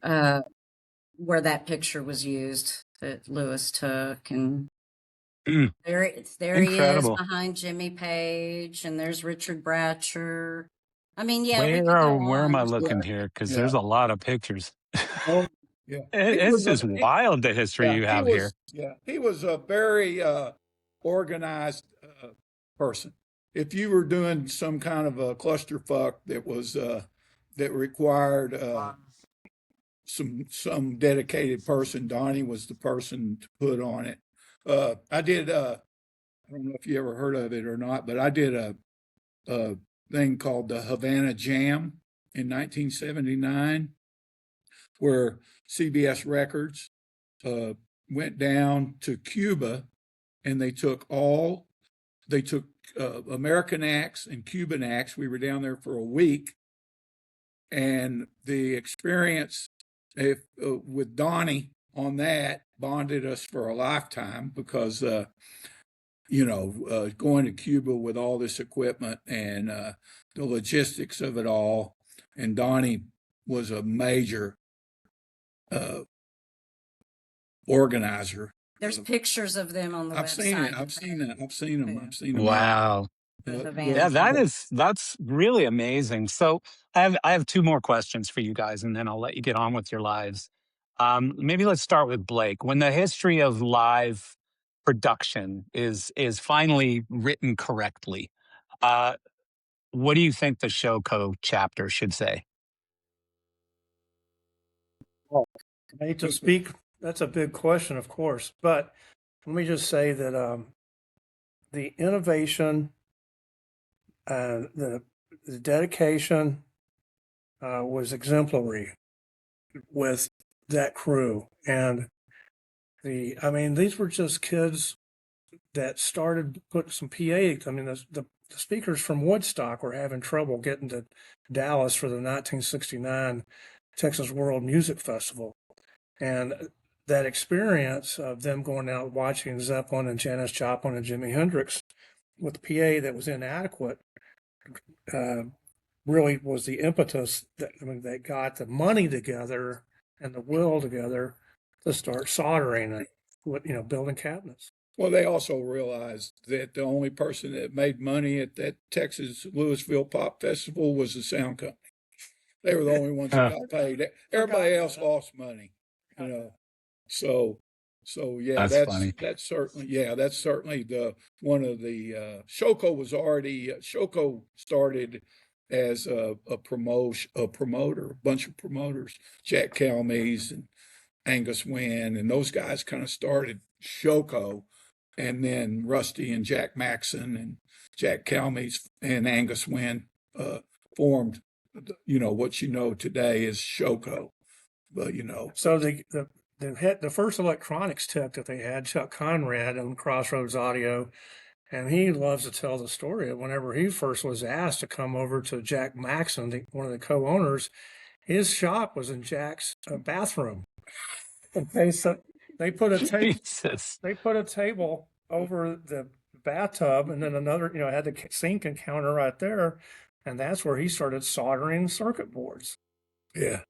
where that picture was used that Lewis took, and there he is behind Jimmy Page, and there's Richard Bratcher. I mean, Where am I looking here? Because there's a lot of pictures. Oh, yeah. It's just wild, the history you have here. Yeah, he was a very organized person. If you were doing some kind of a clusterfuck that was that required some dedicated person. Donnie was the person to put on it. I did. I don't know if you ever heard of it or not, but I did a thing called the Havana Jam in 1979, where CBS Records went down to Cuba, and they took American acts and Cuban acts. We were down there for a week, and the experience with Donnie on that bonded us for a lifetime, because going to Cuba with all this equipment and the logistics of it all, and Donnie was a major organizer. There's pictures of them on the website. I've seen them. Wow. Yeah, that's really amazing. So I have two more questions for you guys, and then I'll let you get on with your lives. Maybe let's start with Blake. When the history of live production is finally written correctly, what do you think the Showco chapter should say? Well, I hate to speak. That's a big question, of course, but let me just say that the innovation, the dedication was exemplary with that crew. And these were just kids that started putting some PA. The speakers from Woodstock were having trouble getting to Dallas for the 1969 Texas World Music Festival. And that experience of them going out watching Zeppelin and Janis Joplin and Jimi Hendrix with PA that was inadequate really was the impetus that got the money together and the will together to start soldering and building cabinets. Well, they also realized that the only person that made money at that Texas Louisville Pop Festival was the sound company. They were the only ones that got paid. Everybody else lost money, So yeah, That's funny. that's certainly the one of the Showco started as a promoter, a bunch of promoters, Jack Calmes and Angus Wynn, and those guys kind of started Showco, and then Rusty and Jack Maxon and Jack Calmes and Angus Wynn formed, what today is Showco. But So the first electronics tech that they had, Chuck Conrad on Crossroads Audio, and he loves to tell the story of whenever he first was asked to come over to Jack Maxon, one of the co-owners, his shop was in Jack's bathroom. And they put a table over the bathtub, and then another, had the sink and counter right there, and that's where he started soldering circuit boards. Yeah.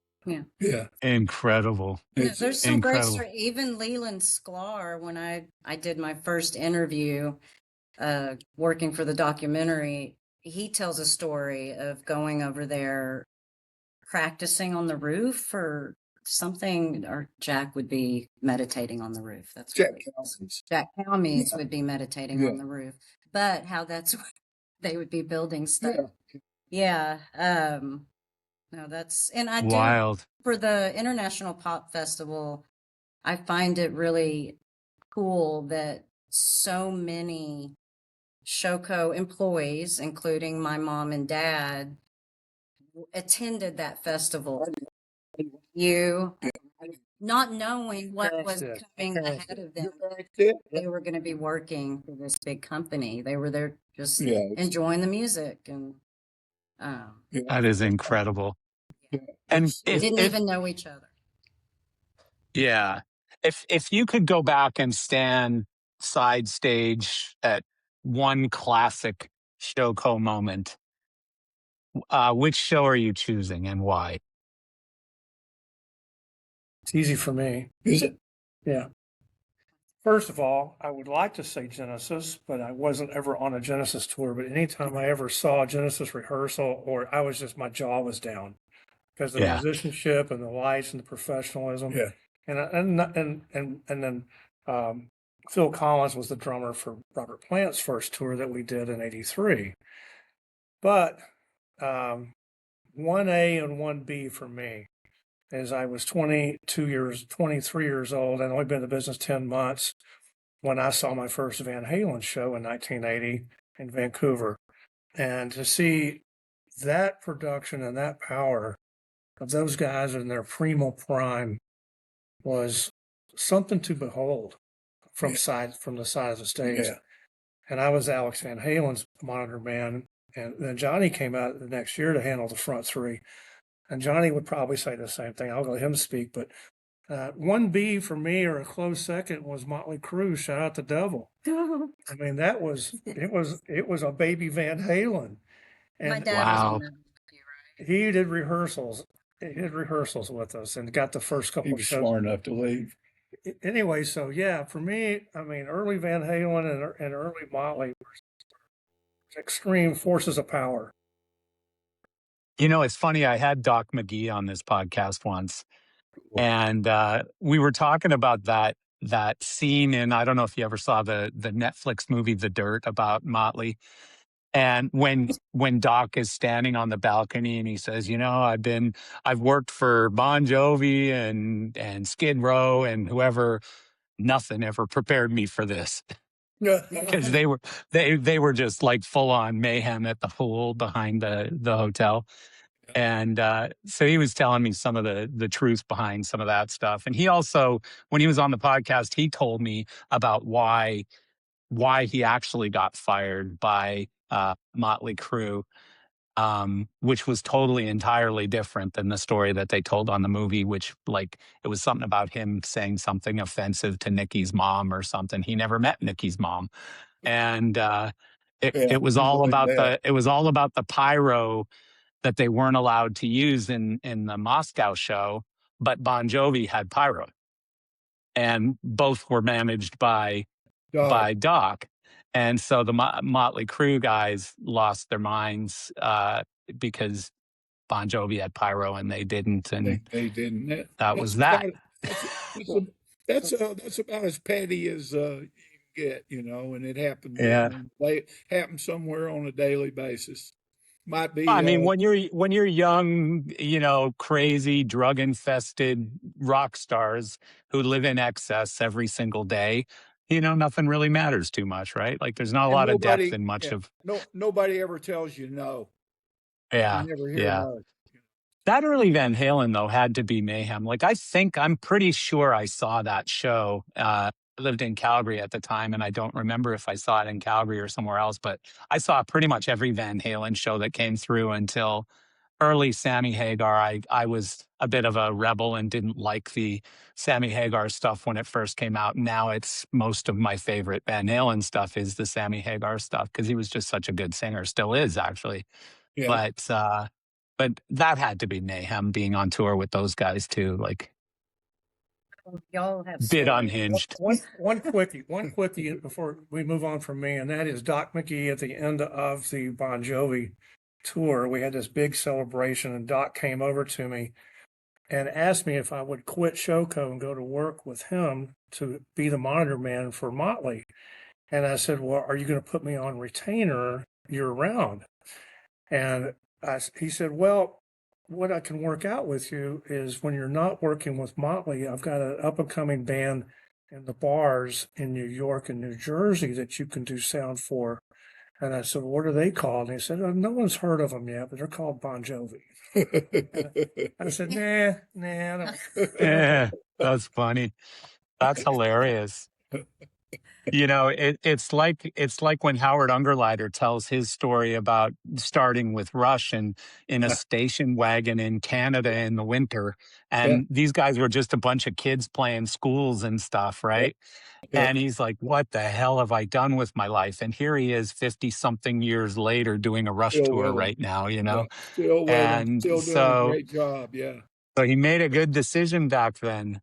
Yeah. Incredible. There's some great story. Even Leland Sklar, when I did my first interview working for the documentary, he tells a story of going over there practicing on the roof or something, or Jack would be meditating on the roof. That's Jack Calmes would be meditating on the roof. But how that's they would be building stuff. Yeah. No, that's, and I wild. do, for the International Pop Festival, I find it really cool that so many Showco employees, including my mom and dad, attended that festival. Not knowing what was coming ahead of them. They were going to be working for this big company. They were there just enjoying the music, and that is incredible. And they didn't even know each other. Yeah. If you could go back and stand side stage at one classic Showco moment, which show are you choosing and why? It's easy for me. Is it? Yeah. First of all, I would like to say Genesis, but I wasn't ever on a Genesis tour. But anytime I ever saw a Genesis rehearsal, or my jaw was down because of the musicianship and the lights and the professionalism. Yeah. And then Phil Collins was the drummer for Robert Plant's first tour that we did in '83. But 1A and 1B for me. As I was 23 years old, and only been in the business 10 months when I saw my first Van Halen show in 1980 in Vancouver. And to see that production and that power of those guys in their primo prime was something to behold from the side of the stage. Yeah. And I was Alex Van Halen's monitor man. And then Jonny came out the next year to handle the front three. And Jonny would probably say the same thing. I'll let him speak. But 1B for me, or a close second, was Mötley Crüe. Shout out the devil. I mean, it was a baby Van Halen. And My dad Wow. was one of he did rehearsals. He did rehearsals with us and got the first couple He of was shows. smart enough to leave. Anyway, so yeah, for me, I mean, early Van Halen and early Mötley were extreme forces of power. You know, it's funny. I had Doc McGee on this podcast once, and we were talking about that scene. And I don't know if you ever saw the Netflix movie The Dirt about Mötley. And when Doc is standing on the balcony and he says, you know, I've worked for Bon Jovi and Skid Row and whoever, nothing ever prepared me for this. Because they were just like full on mayhem at the pool behind the hotel. And so he was telling me some of the truth behind some of that stuff. And he also, when he was on the podcast, he told me about why he actually got fired by Mötley Crüe, which was totally entirely different than the story that they told on the movie, which, like, it was something about him saying something offensive to Nikki's mom or something. He never met Nikki's mom. And it was all about the pyro that they weren't allowed to use in the Moscow show, but Bon Jovi had pyro. And both were managed by Doc. And so the Mötley Crüe guys lost their minds because Bon Jovi had pyro and they didn't, and they didn't. that was that. That's about as petty as you can get, you know. And it happened. Yeah. Happens somewhere on a daily basis. Might be. I mean, when you're young, you know, crazy, drug infested rock stars who live in excess every single day, you know, nothing really matters too much, right? Like, there's not a lot of depth in much of. Nobody ever tells you no. Yeah, You never hear yeah. no. That early Van Halen, though, had to be mayhem. Like, I'm pretty sure I saw that show. I lived in Calgary at the time, and I don't remember if I saw it in Calgary or somewhere else, but I saw pretty much every Van Halen show that came through until early Sammy Hagar. I was a bit of a rebel and didn't like the Sammy Hagar stuff when it first came out. Now it's most of my favorite Van Halen stuff is the Sammy Hagar stuff because he was just such a good singer, still is actually. Yeah. But that had to be mayhem being on tour with those guys too. Like, y'all have bit stories. unhinged. One quickie before we move on from me, and that is Doc McGee at the end of the Bon Jovi tour. We had this big celebration, and Doc came over to me and asked me if I would quit Showco and go to work with him to be the monitor man for Mötley. And I said, well, are you going to put me on retainer year round? And he said, well, what I can work out with you is when you're not working with Mötley, I've got an up-and-coming band in the bars in New York and New Jersey that you can do sound for. And I said, what are they called? And he said, no one's heard of them yet, but they're called Bon Jovi. I said, nah. Yeah, that's funny. That's hilarious. You know, it's like when Howard Ungerleider tells his story about starting with Rush and in a station wagon in Canada in the winter. And these guys were just a bunch of kids playing schools and stuff, right? And he's like, what the hell have I done with my life? And here he is 50 something years later doing a Rush tour right now, you know? Still with them, still doing a so, great job. Yeah. So he made a good decision back then.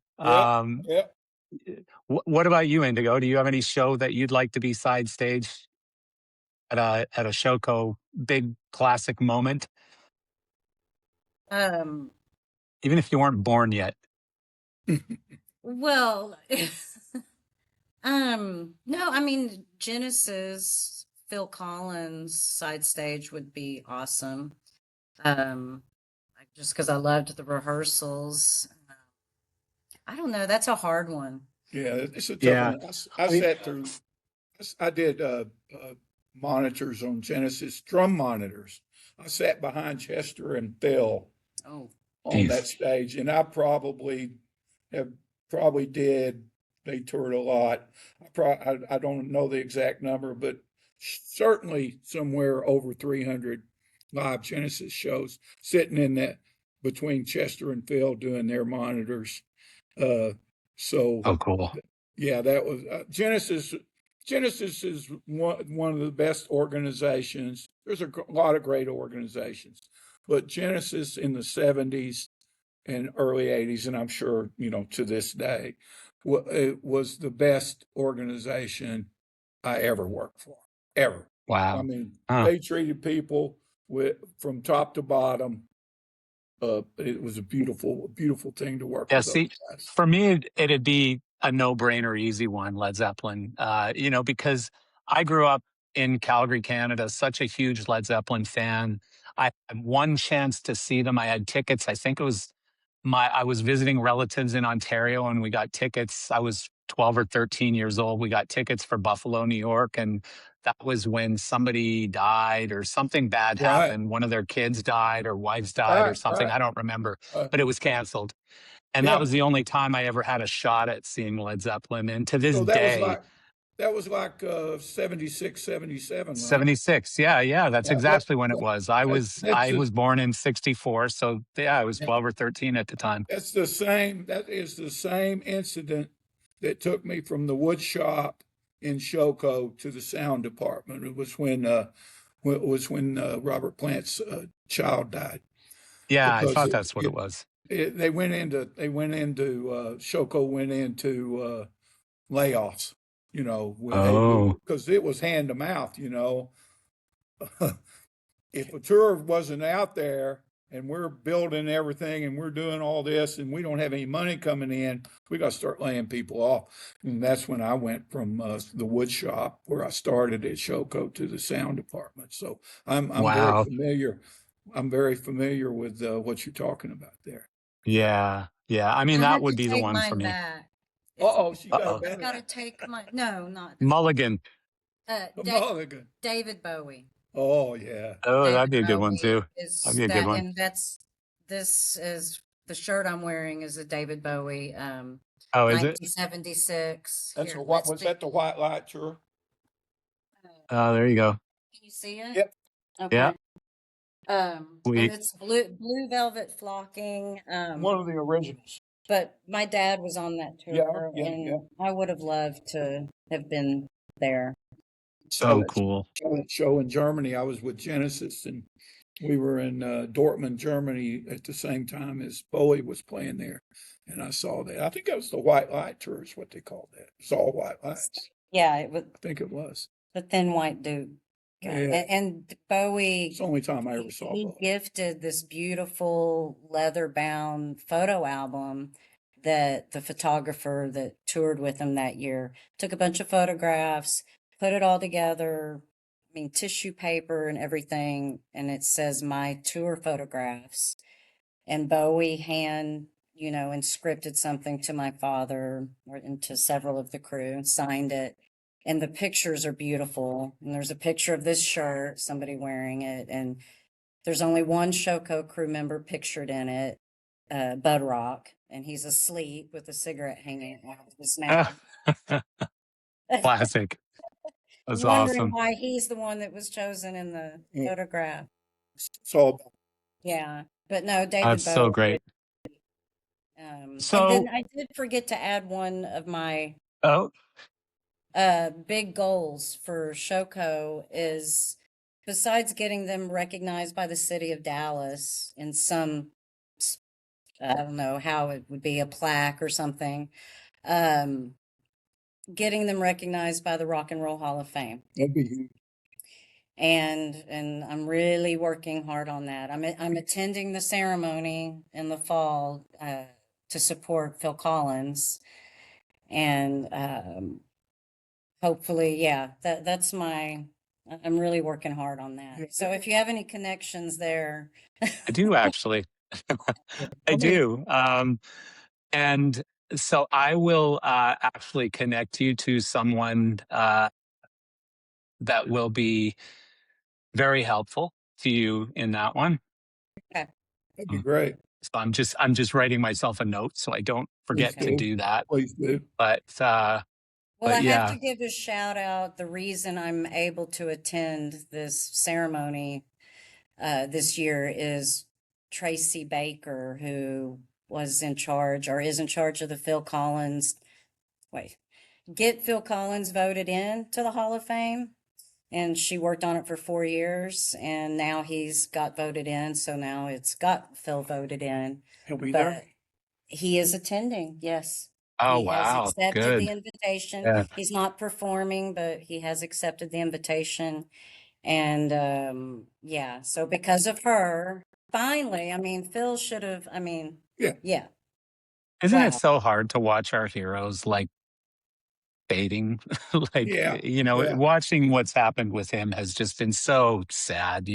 What about you, Indigo? Do you have any show that you'd like to be side stage at a Showco big classic moment? Even if you weren't born yet. Well, no, I mean, Genesis, Phil Collins side stage would be awesome. just because I loved the rehearsals. I don't know. That's a hard one. Yeah, it's a tough Yeah. one. I sat through, I did monitors on Genesis, drum monitors. I sat behind Chester and Phil Oh, on that Jeez. stage, and I probably have probably did. They toured a lot. I don't know the exact number, but certainly somewhere over 300 live Genesis shows sitting in that between Chester and Phil doing their monitors. So Oh, cool. yeah, that was Genesis. Genesis is one of the best organizations. There's a lot of great organizations, but Genesis in the 70s and early 80s, and I'm sure, to this day, it was the best organization I ever worked for, ever. I Wow. mean, Huh. they treated people from top to bottom. It was a beautiful, beautiful thing to work Yeah, with those see, guys. for me, it'd be a no-brainer, easy one, Led Zeppelin. Because I grew up in Calgary, Canada, such a huge Led Zeppelin fan. I had one chance to see them. I had tickets. I think it was I was visiting relatives in Ontario and we got tickets. I was 12 or 13 years old. We got tickets for Buffalo, New York. And that was when somebody died or something bad Right, happened. One of their kids died or wives died or right, something. right. I don't remember, Uh, but it was canceled. And that yeah. was the only time I ever had a shot at seeing Led Zeppelin. And to this So day, that was like 76, 77, right? 76. Yeah, yeah, that's Yeah, that, exactly when it was. I was that's I the was born in 64, so yeah, I was yeah, 12 or 13 at the time. that's the same. That is the same incident that took me from the wood shop in Showco to the sound department. It was when Robert Plant's child died Yeah, I because thought that's what it was. Showco went into layoffs. Oh, Because it was hand to mouth. If a tour wasn't out there and we're building everything and we're doing all this and we don't have any money coming in, we got to start laying people off. And that's when I went from the wood shop where I started at Showco to the sound department. So I'm very wow. familiar. I'm very familiar with what you're talking about there. Yeah, yeah. I mean, I that had would to be the take one for mine me. back. It's Oh, she got a Uh-oh. I got to bad take my no, not that. Mulligan. a Da mulligan. David Bowie. Oh yeah, Oh, that'd David be a good one Bowie too. That'd is be a good that, one. and this is the shirt I'm wearing is a David Bowie, Oh, is it? 1976. that's Here, a what let's was see. that the white light tour? Oh, there you go. Can you see it? Yep, Yeah. Okay. And We it's blue velvet flocking. one of the originals. But my dad was on that Yeah, tour, yeah, yeah. and I would have loved to have been there. Saw so that cool. show in Germany. I was with Genesis, and we were in Dortmund, Germany, at the same time as Bowie was playing there, and I saw that. I think that was the White Light Tour, is what they called that. It's all white lights. Yeah, it was I think it was. the Thin White Duke guy. Yeah, And Bowie, it's the only time I ever saw he Bowie. gifted this beautiful leather bound photo album that the photographer that toured with him that year took a bunch of photographs, put it all together. I mean, tissue paper and everything. And it says my tour photographs. And Bowie and scripted something to my father and to several of the crew and signed it. And the pictures are beautiful. And there's a picture of this shirt, somebody wearing it. And there's only one Showco crew member pictured in it, Bud Rock, and he's asleep with a cigarette hanging out of his mouth. Classic. That's Wondering awesome. why he's the one that was chosen in the Yeah, photograph. saw Yeah. But no, David That's so Bowie. great. And then So, I did forget to add one of my oh, big goals for Showco is, besides getting them recognized by the city of Dallas in some, I don't know how it would be, a plaque or something, getting them recognized by the Rock and Roll Hall of Fame. that'd be huge. And I'm really working hard on that. I'm attending the ceremony in the fall to support Phil Collins, and hopefully, yeah, that's I'm really working hard on that. So if you have any connections there, I do actually. I do. And so I will actually connect you to someone that will be very helpful to you in that one. Okay. That'd be great. So I'm just writing myself a note so I don't Please forget to Okay. do. do that. Please do. But Well, I have to yeah, give a shout out. The reason I'm able to attend this ceremony this year is Tracy Baker, who was in charge or is in charge of the Phil Collins. Wait, get Phil Collins voted in to the Hall of Fame. And she worked on it for 4 years, and now he's got voted in. So now it's got Phil voted in. He'll be But there. he is attending, yes. oh He has wow, accepted the good. invitation. Yeah. He's not performing, but he has accepted the invitation. And yeah, so because of her, finally, I mean, Phil should have, I mean, Yeah. yeah, Isn't it wow. so hard to watch our heroes like fading? Like, Yeah. Yeah. watching what's happened with him has just been so sad,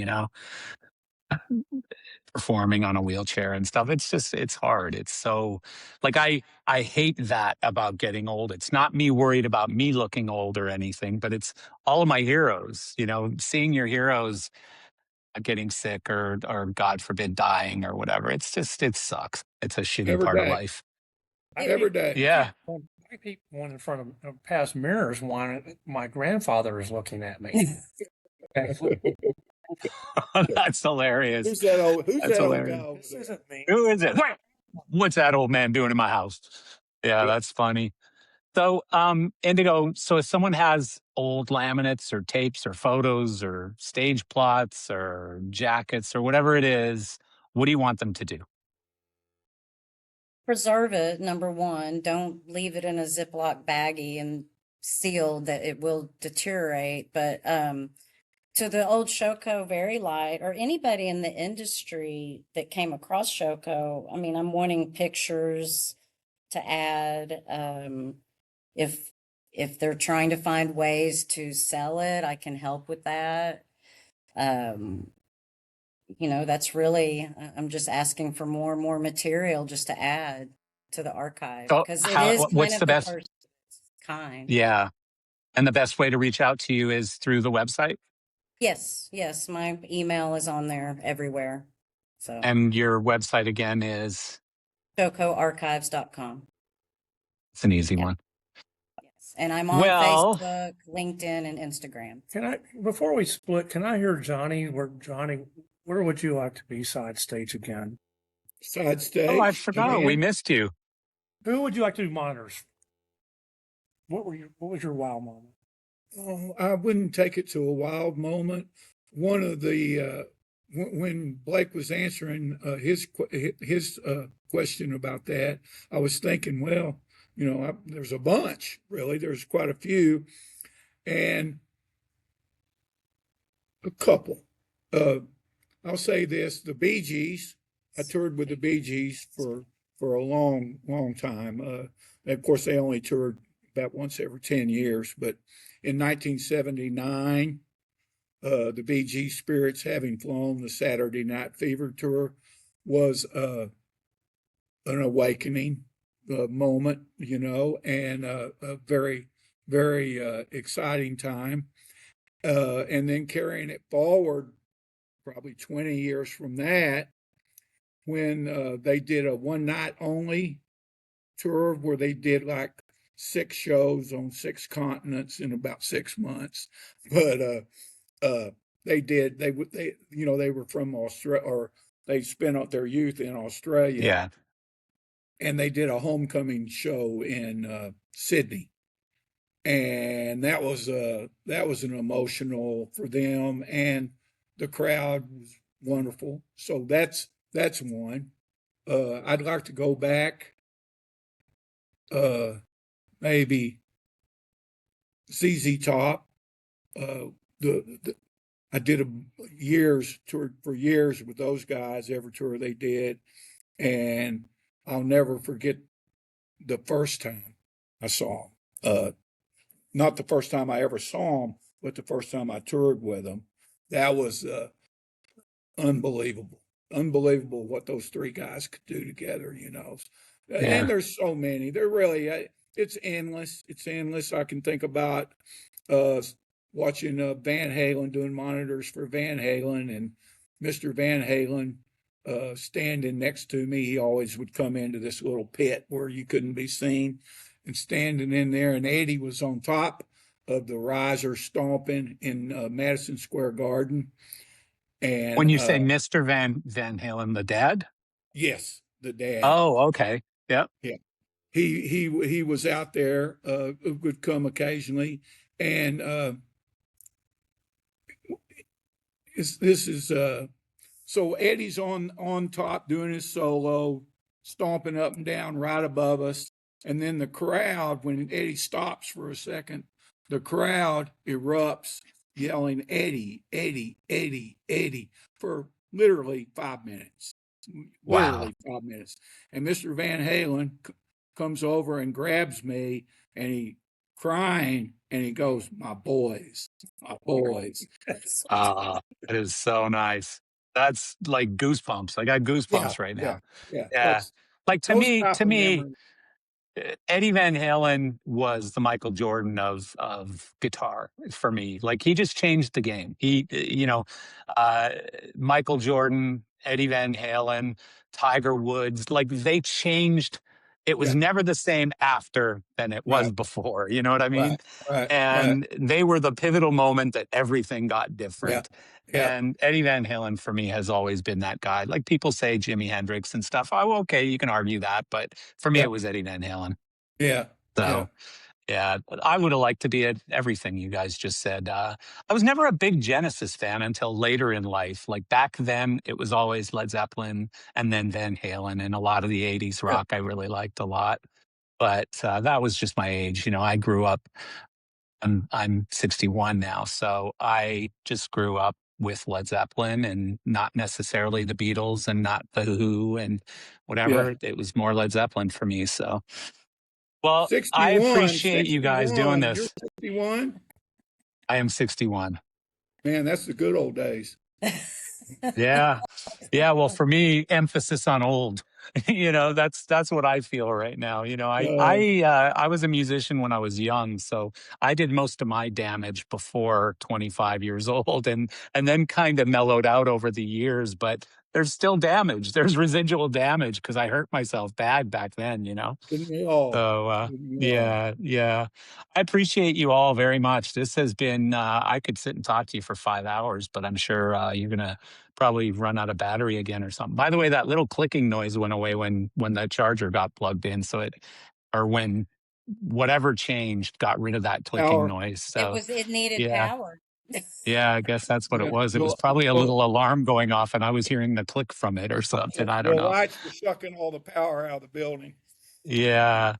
performing on a wheelchair and stuff. It's hard. It's so like I hate that about getting old. It's not me worried about me looking old or anything, but it's all of my heroes, seeing your heroes getting sick or God forbid dying or whatever. It sucks. It's a shitty Every part of day. life. Every day. Yeah. I keep one in front of past mirrors. One, my grandfather is looking at me. That's hilarious. Who's that old That's guy hilarious. over This there? isn't me. Who is it? What's that old man doing in my house? Yeah, that's funny. So, Indigo, so if someone has old laminates or tapes or photos or stage plots or jackets or whatever it is, what do you want them to do? Preserve it, number one. Don't leave it in a Ziploc baggie and sealed that it will deteriorate. But to the old Showco Very Light or anybody in the industry that came across Showco, I mean, I'm wanting pictures to add. If they're trying to find ways to sell it, I can help with that. That's really, I'm just asking for more and more material just to add to the archive So, because it is kind what's of the the best? first kind. Yeah. And the best way to reach out to you is through the website? Yes, yes, my email is on there everywhere. So And your website again is? showcoarchives.com. It's an easy Yeah. one. Yes. And I'm on Well, Facebook, LinkedIn, and Instagram. Can I, before we split, can I hear Jonny? Where would you like to be side stage again? Side oh, I stage forgot. We again. missed you. Who would you like to do monitors? What was your wow moment? Oh, I wouldn't take it to a wild moment. One of the when Blake was answering his question about that, I was thinking, well, there's a bunch, really. There's quite a few, and a couple. I'll say this: the Bee Gees. I toured with the Bee Gees for a long, long time. Of course, they only toured about once every 10 years, but in 1979, the Bee Gees Spirits, having flown the Saturday Night Fever tour, was an awakening moment, and a very, very exciting time. And then carrying it forward, probably 20 years from that, when they did a one night only tour where they did like 6 shows on 6 continents in about 6 months. But they were from Australia, or they spent their youth in Australia, Yeah. and they did a homecoming show in Sydney. And that was an emotional for them, and the crowd was wonderful. So that's one. I'd like to go back. Maybe ZZ Top. The I did toured for years with those guys, every tour they did, and I'll never forget the first time I saw them. Not the first time I ever saw them, but the first time I toured with them. That was unbelievable. unbelievable what those three guys could do together, Yeah. And there's so many. They're really, it's endless. It's endless. I can think about watching Van Halen, doing monitors for Van Halen, and Mr. Van Halen standing next to me. He always would come into this little pit where you couldn't be seen, and standing in there. And Eddie was on top of the riser stomping in Madison Square Garden. And When you say Mr. Van Halen, the dad? yes, the dad. Oh, okay. Yep. Yeah. He was out there, would come occasionally, and this is so Eddie's on top doing his solo, stomping up and down right above us, and then the crowd, when Eddie stops for a second, the crowd erupts yelling "Eddie, Eddie, Eddie, Eddie" for literally 5 minutes. Wow. Literally 5 minutes. And Mr. Van Halen comes over and grabs me, and he crying, and he goes, "My boys, my boys." That is so nice. That's like goosebumps. I got goosebumps right now. Yeah. Yeah. Like to Those me, type of memories. Eddie Van Halen was the Michael Jordan of guitar for me. Like he just changed the game. Michael Jordan, Eddie Van Halen, Tiger Woods, like they changed. It was Yeah. never the same after than it was Right. before. You know what I mean? Right. And they were the pivotal moment that everything got different. Yeah. And Eddie Van Halen for me has always been that guy. Like people say Jimi Hendrix and stuff. Oh, okay, you can argue that, but for me Yeah. it was Eddie Van Halen. Yeah. So yeah, I would have liked to be at everything you guys just said. I was never a big Genesis fan until later in life. Like back then, it was always Led Zeppelin and then Van Halen, and a lot of the '80s rock I really liked a lot. But that was just my age. I grew up. I'm 61 now, so I just grew up with Led Zeppelin and not necessarily the Beatles and not the Who and whatever. It was more Led Zeppelin for me. So, well, I 61. appreciate you guys doing this. You're 61? I am 61. Man, that's the good old days. Yeah. Yeah. Well, for me, emphasis on old. That's what I feel right now. I was a musician when I was young, so I did most of my damage before 25 years old, and then kind of mellowed out over the years. But there's still damage. There's residual damage because I hurt myself bad back then. Didn't we all? So yeah. I appreciate you all very much. This has been. I could sit and talk to you for 5 hours, but I'm sure you're gonna probably run out of battery again or something. By the way, that little clicking noise went away when the charger got plugged in. When whatever changed got rid of that clicking noise. So it needed power. Yeah, I guess that's what it was. It was probably a little alarm going off, and I was hearing the click from it or something. I don't know. The lights were sucking all the power out of the building. Yeah.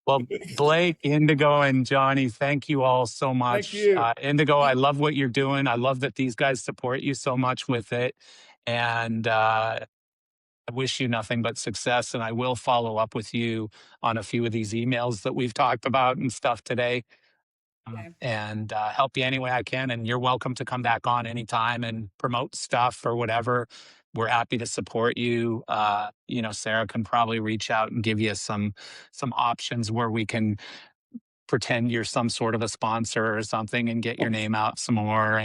Well, Blake, Indigo, and Jonny, thank you all so much. Thank you. Indigo, I love what you're doing. I love that these guys support you so much with it. And I wish you nothing but success. And I will follow up with you on a few of these emails that we've talked about and stuff today. And help you any way I can. And you're welcome to come back on anytime and promote stuff or whatever. We're happy to support you. Sarah can probably reach out and give you some options where we can pretend you're some sort of a sponsor or something and get your name out some more.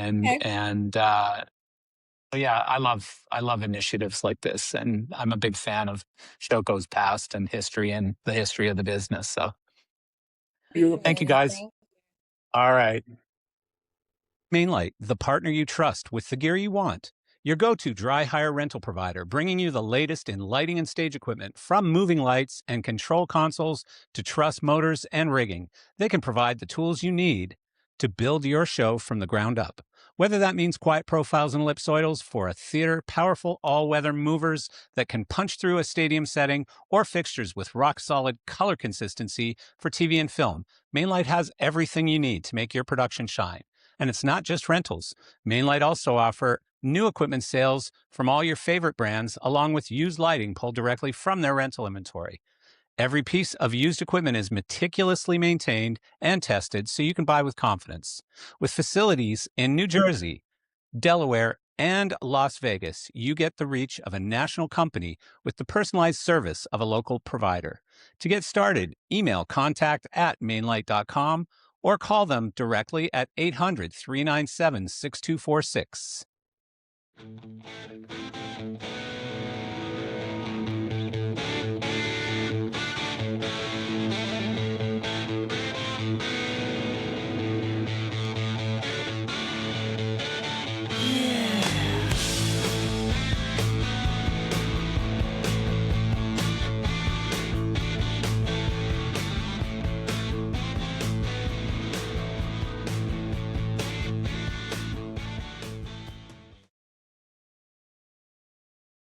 Yeah, I love initiatives like this, and I'm a big fan of Showco's past and history and the history of the business. So thank you guys. All right. Mainlight, the partner you trust with the gear you want. Your go-to dry hire rental provider, bringing you the latest in lighting and stage equipment, from moving lights and control consoles to truss motors and rigging. They can provide the tools you need to build your show from the ground up. Whether that means quiet profiles and ellipsoidals for a theater, powerful all-weather movers that can punch through a stadium setting, or fixtures with rock-solid color consistency for TV and film, Mainlight has everything you need to make your production shine. And it's not just rentals. Mainlight also offer new equipment sales from all your favorite brands, along with used lighting pulled directly from their rental inventory. Every piece of used equipment is meticulously maintained and tested so you can buy with confidence. With facilities in New Jersey, Delaware, and Las Vegas, you get the reach of a national company with the personalized service of a local provider. To get started, email contact@mainlight.com or call them directly at 800-397-6246.